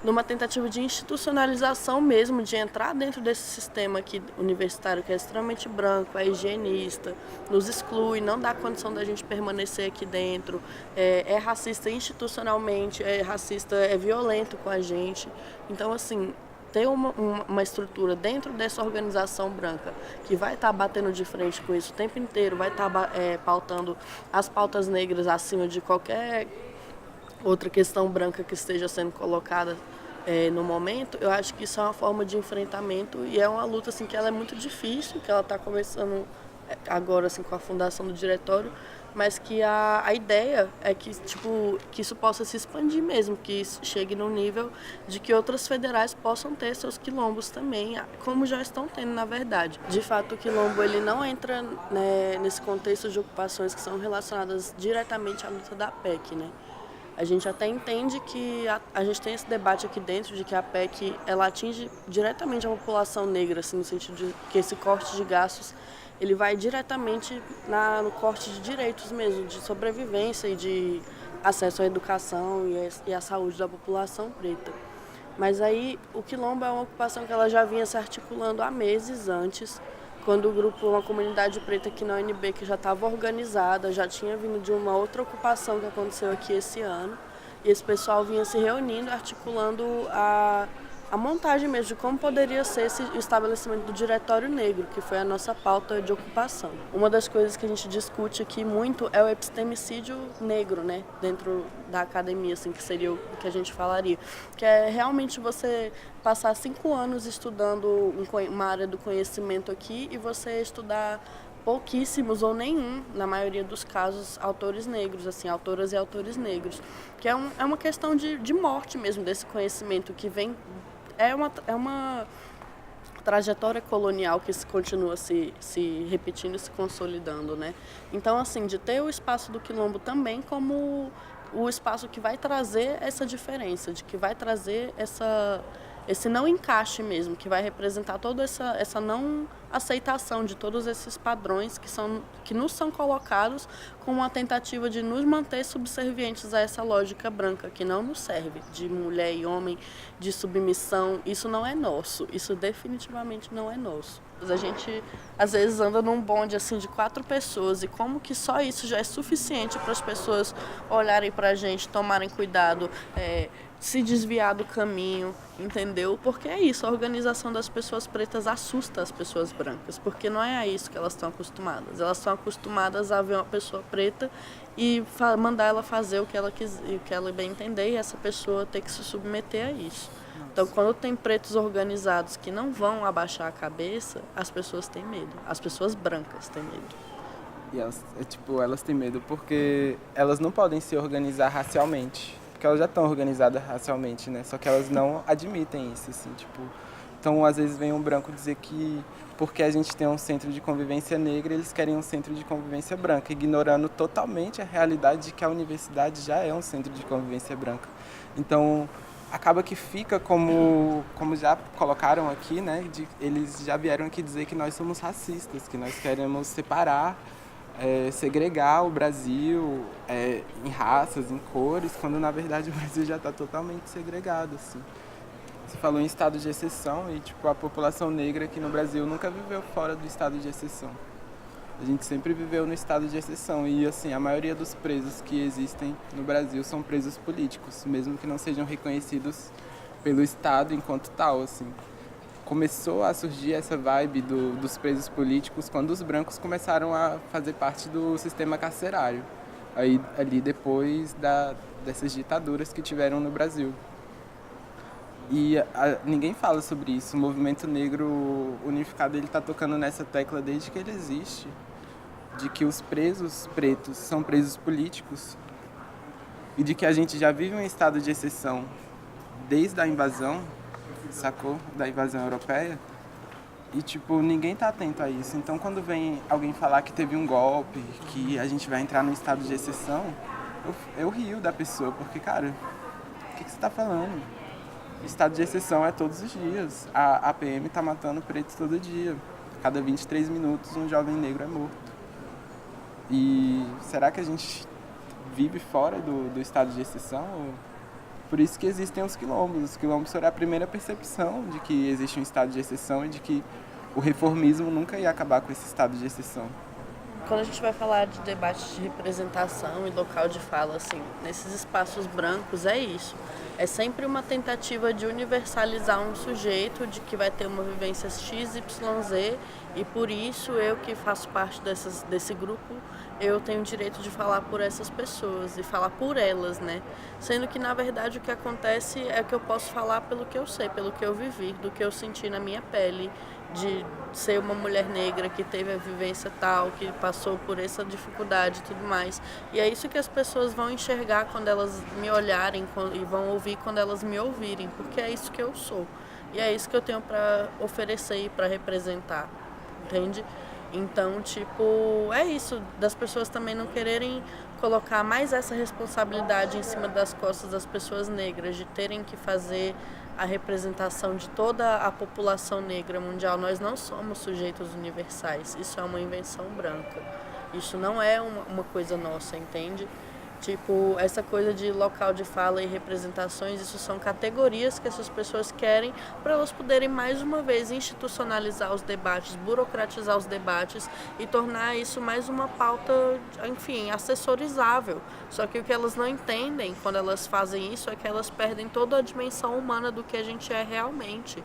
numa tentativa de institucionalização mesmo, de entrar dentro desse sistema aqui universitário que é extremamente branco, é higienista, nos exclui, não dá condição da gente permanecer aqui dentro, é racista institucionalmente, é racista, é violento com a gente. Então, assim, ter uma estrutura dentro dessa organização branca que vai estar batendo de frente com isso o tempo inteiro, vai estar pautando as pautas negras acima de qualquer outra questão branca que esteja sendo colocada no momento, eu acho que isso é uma forma de enfrentamento e é uma luta assim, que ela é muito difícil, que ela está começando agora assim, com a fundação do diretório, mas que a ideia é que, tipo, que isso possa se expandir mesmo, que chegue no nível de que outras federais possam ter seus quilombos também, como já estão tendo, na verdade. De fato, o quilombo ele não entra, né, nesse contexto de ocupações que são relacionadas diretamente à luta da PEC, né? A gente até entende que a gente tem esse debate aqui dentro de que a PEC ela atinge diretamente a população negra, assim, no sentido de que esse corte de gastos ele vai diretamente no corte de direitos mesmo, de sobrevivência e de acesso à educação e à saúde da população preta. Mas aí o Quilombo é uma ocupação que ela já vinha se articulando há meses antes, quando o grupo, uma comunidade preta aqui na UNB que já estava organizada, já tinha vindo de uma outra ocupação que aconteceu aqui esse ano, e esse pessoal vinha se reunindo, articulando a montagem mesmo de como poderia ser o estabelecimento do Diretório Negro, que foi a nossa pauta de ocupação. Uma das coisas que a gente discute aqui muito é o epistemicídio negro, né, dentro da academia, assim, que seria o que a gente falaria, que é realmente você passar 5 anos estudando uma área do conhecimento aqui e você estudar pouquíssimos ou nenhum, na maioria dos casos, autores negros, assim, autoras e autores negros, que é uma questão de morte mesmo desse conhecimento que vem. É uma trajetória colonial que continua se repetindo e se consolidando, né? Então, assim, de ter o espaço do Quilombo também como o espaço que vai trazer essa diferença, de que vai trazer esse não encaixe mesmo, que vai representar toda essa não aceitação de todos esses padrões que nos são colocados como uma tentativa de nos manter subservientes a essa lógica branca, que não nos serve, de mulher e homem, de submissão. Isso não é nosso, isso definitivamente não é nosso. A gente, às vezes, anda num bonde assim, de 4 pessoas e como que só isso já é suficiente para as pessoas olharem para a gente, tomarem cuidado, se desviar do caminho, entendeu? Porque é isso, a organização das pessoas pretas assusta as pessoas brancas, porque não é a isso que elas estão acostumadas. Elas estão acostumadas a ver uma pessoa preta e mandar ela fazer o que ela bem entender, e essa pessoa ter que se submeter a isso. Então, quando tem pretos organizados que não vão abaixar a cabeça, as pessoas têm medo. As pessoas brancas têm medo. E elas têm medo porque elas não podem se organizar racialmente. Porque elas já estão organizadas racialmente, né? Só que elas não admitem isso, assim, tipo... Então, às vezes, vem um branco dizer que porque a gente tem um centro de convivência negra, eles querem um centro de convivência branca, ignorando totalmente a realidade de que a universidade já é um centro de convivência branca. Então, acaba que fica como já colocaram aqui, né? Eles já vieram aqui dizer que nós somos racistas, que nós queremos separar, segregar o Brasil em raças, em cores, quando na verdade o Brasil já está totalmente segregado, assim. Você falou em estado de exceção e tipo, a população negra aqui no Brasil nunca viveu fora do estado de exceção. A gente sempre viveu no estado de exceção e assim, a maioria dos presos que existem no Brasil são presos políticos, mesmo que não sejam reconhecidos pelo Estado enquanto tal, assim. Começou a surgir essa vibe dos presos políticos quando os brancos começaram a fazer parte do sistema carcerário, aí, ali depois dessas ditaduras que tiveram no Brasil. E ninguém fala sobre isso. O movimento negro unificado está tocando nessa tecla desde que ele existe, de que os presos pretos são presos políticos e de que a gente já vive um estado de exceção desde a invasão, sacou? Da invasão europeia. E, tipo, ninguém tá atento a isso. Então, quando vem alguém falar que teve um golpe, que a gente vai entrar num estado de exceção, eu rio da pessoa, porque, cara, o que você tá falando? O estado de exceção é todos os dias. A PM tá matando pretos todo dia. Cada 23 minutos, um jovem negro é morto. E será que a gente vive fora do estado de exceção? Por isso que existem os quilombos. Os quilombos foram a primeira percepção de que existe um estado de exceção e de que o reformismo nunca ia acabar com esse estado de exceção. Quando a gente vai falar de debate de representação e local de fala, assim, nesses espaços brancos é isso. É sempre uma tentativa de universalizar um sujeito, de que vai ter uma vivência XYZ, e por isso eu que faço parte desse grupo, eu tenho o direito de falar por essas pessoas e falar por elas, né? Sendo que, na verdade, o que acontece é que eu posso falar pelo que eu sei, pelo que eu vivi, do que eu senti na minha pele, de ser uma mulher negra que teve a vivência tal, que passou por essa dificuldade e tudo mais. E é isso que as pessoas vão enxergar quando elas me olharem e vão ouvir quando elas me ouvirem, porque é isso que eu sou. E é isso que eu tenho para oferecer e para representar, entende? Então, tipo, é isso, das pessoas também não quererem colocar mais essa responsabilidade em cima das costas das pessoas negras, de terem que fazer a representação de toda a população negra mundial. Nós não somos sujeitos universais, isso é uma invenção branca. Isso não é uma coisa nossa, entende? Tipo, essa coisa de local de fala e representações, isso são categorias que essas pessoas querem para elas poderem mais uma vez institucionalizar os debates, burocratizar os debates e tornar isso mais uma pauta, enfim, assessorizável. Só que o que elas não entendem quando elas fazem isso é que elas perdem toda a dimensão humana do que a gente é realmente.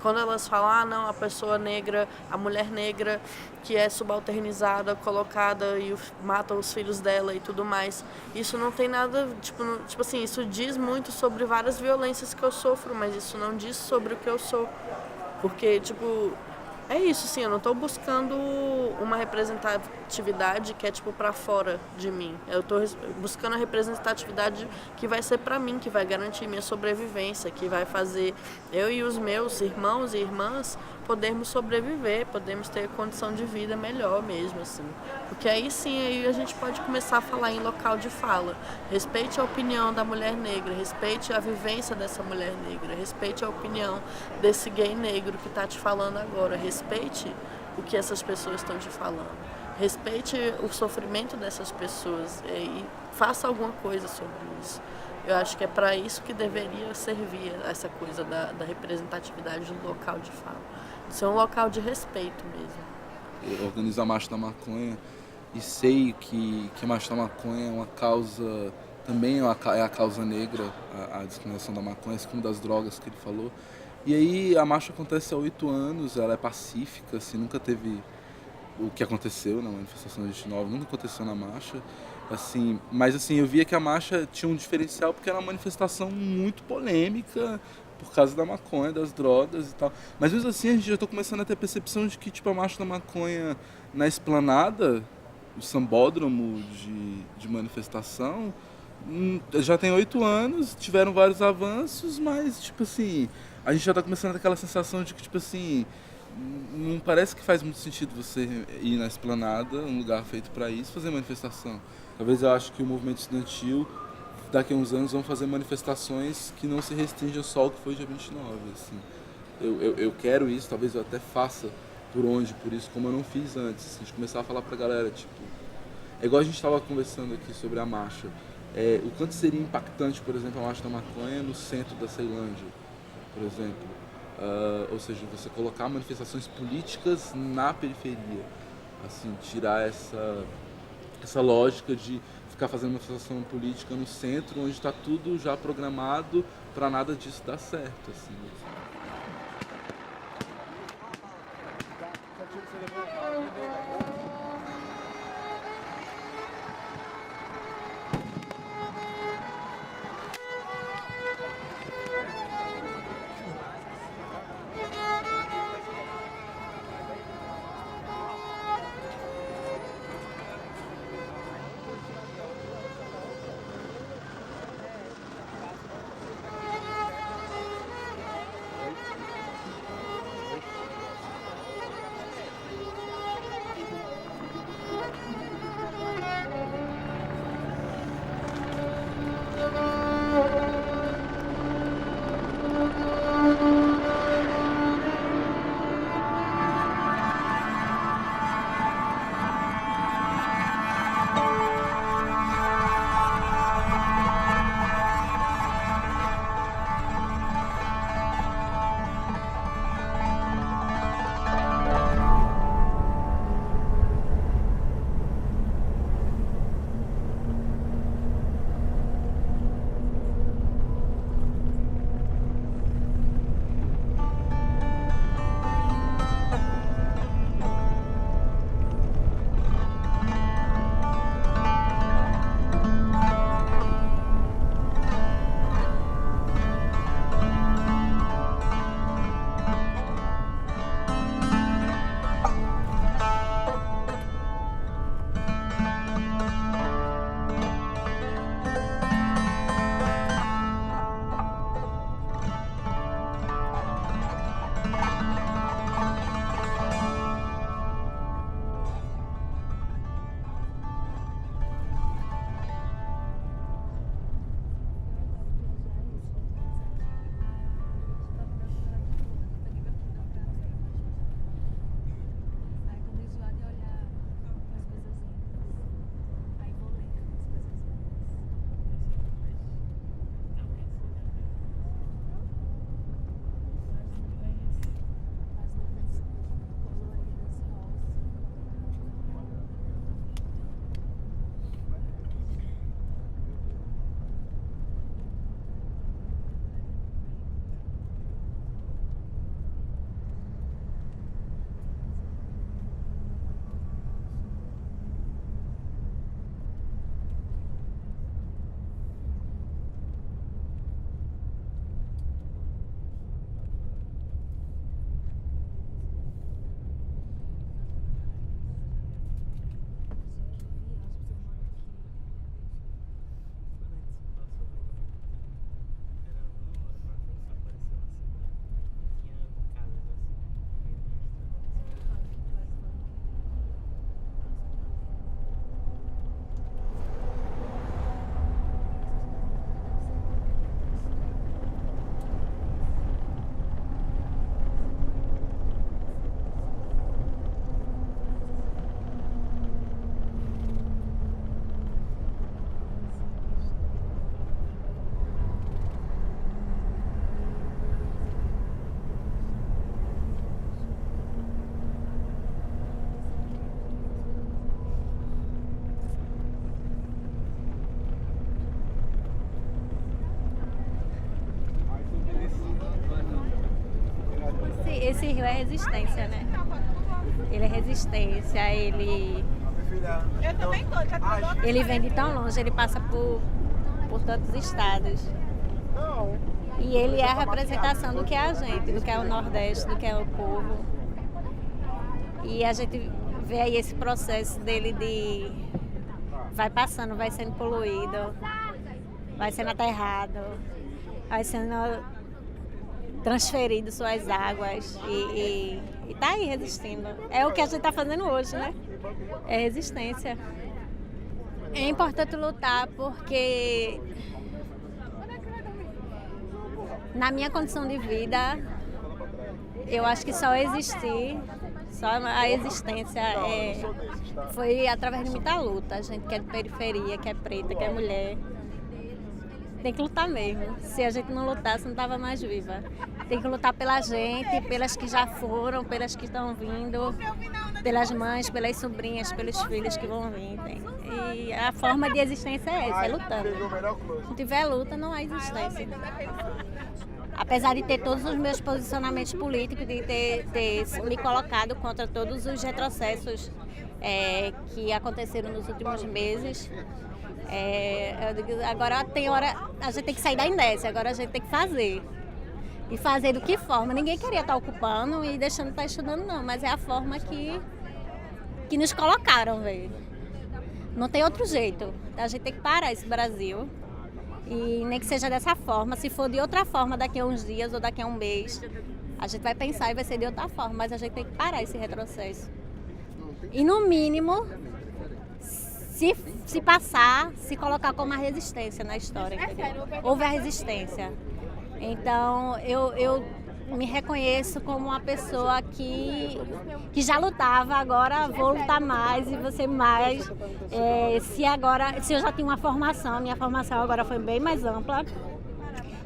Quando elas falam, não, a pessoa negra, a mulher negra que é subalternizada, colocada e mata os filhos dela e tudo mais, isso não tem nada, tipo assim, isso diz muito sobre várias violências que eu sofro, mas isso não diz sobre o que eu sou. Porque, tipo, é isso, sim, eu não estou buscando uma representatividade que é, tipo, para fora de mim. Eu estou buscando a representatividade que vai ser para mim, que vai garantir minha sobrevivência, que vai fazer eu e os meus irmãos e irmãs podermos sobreviver, podemos ter condição de vida melhor mesmo, assim. Porque aí sim, aí a gente pode começar a falar em local de fala. Respeite a opinião da mulher negra, respeite a vivência dessa mulher negra, respeite a opinião desse gay negro que está te falando agora, respeite o que essas pessoas estão te falando, respeite o sofrimento dessas pessoas e faça alguma coisa sobre isso. Eu acho que é para isso que deveria servir essa coisa da representatividade do local de fala. Isso é um local de respeito mesmo. Eu organizo a Marcha da Maconha e sei que a Marcha da Maconha é uma causa, também é a causa negra, a discriminação da maconha, assim como das drogas que ele falou. E aí a marcha acontece há 8 anos, ela é pacífica, assim, nunca teve o que aconteceu na manifestação de 29, nunca aconteceu na marcha. Assim, mas assim, eu via que a marcha tinha um diferencial porque era uma manifestação muito polêmica por causa da maconha, das drogas e tal. Mas mesmo assim, a gente já está começando a ter a percepção de que tipo, a marcha da maconha na esplanada, o sambódromo de manifestação, já tem 8 anos, tiveram vários avanços, mas tipo assim, a gente já está começando a ter aquela sensação de que tipo assim, não parece que faz muito sentido você ir na esplanada, um lugar feito para isso, fazer manifestação. Talvez eu acho que o movimento estudantil, daqui a uns anos, vão fazer manifestações que não se restringem só ao que foi dia 29. Assim. Eu quero isso, talvez eu até faça por isso, como eu não fiz antes. Assim, a gente começar a falar pra galera, tipo... É igual a gente estava conversando aqui sobre a marcha. O quanto seria impactante, por exemplo, a marcha da maconha no centro da Ceilândia, por exemplo. Ou seja, você colocar manifestações políticas na periferia. Assim, tirar essa lógica de ficar fazendo manifestação política no centro, onde está tudo já programado para nada disso dar certo. Assim. esse rio é resistência, né? Ele é resistência, ele vem de tão longe, ele passa por tantos estados. E ele é a representação do que é a gente, do que é o Nordeste, do que é o povo. E a gente vê aí esse processo dele de... vai passando, vai sendo poluído, vai sendo aterrado, vai sendo transferido suas águas e tá aí resistindo. É o que a gente tá fazendo hoje, né? É resistência. É importante lutar porque na minha condição de vida, eu acho que só a existência foi através de muita luta. A gente que é de periferia, que é preta, que é mulher, tem que lutar mesmo. Se a gente não lutasse, não estava mais viva. Tem que lutar pela gente, pelas que já foram, pelas que estão vindo, pelas mães, pelas sobrinhas, pelos filhos que vão vir. E a forma de existência é essa, é lutando. Se não tiver luta, não há existência. Apesar de ter todos os meus posicionamentos políticos, de ter me colocado contra todos os retrocessos que aconteceram nos últimos meses, eu digo, agora tem hora, a gente tem que sair da inércia, agora a gente tem que fazer. E fazer do que forma? Ninguém queria estar ocupando e deixando de estar estudando, não, mas é a forma que nos colocaram, velho. Não tem outro jeito. A gente tem que parar esse Brasil. E nem que seja dessa forma, se for de outra forma daqui a uns dias ou daqui a um mês, a gente vai pensar e vai ser de outra forma, mas a gente tem que parar esse retrocesso. E no mínimo, se passar, se colocar como uma resistência na história, entendeu? Houve a resistência. Então, eu me reconheço como uma pessoa que já lutava, agora vou lutar mais e vou ser mais. Se eu já tinha uma formação, minha formação agora foi bem mais ampla.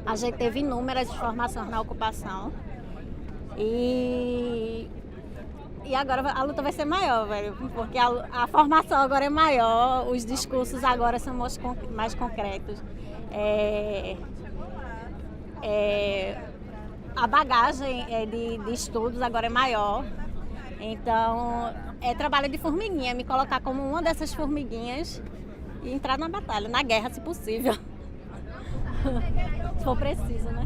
A gente teve inúmeras formações na ocupação. E agora a luta vai ser maior, velho, porque a formação agora é maior, os discursos agora são mais concretos. A bagagem de estudos agora é maior, então é trabalho de formiguinha, me colocar como uma dessas formiguinhas e entrar na batalha, na guerra, se possível, se for preciso, né?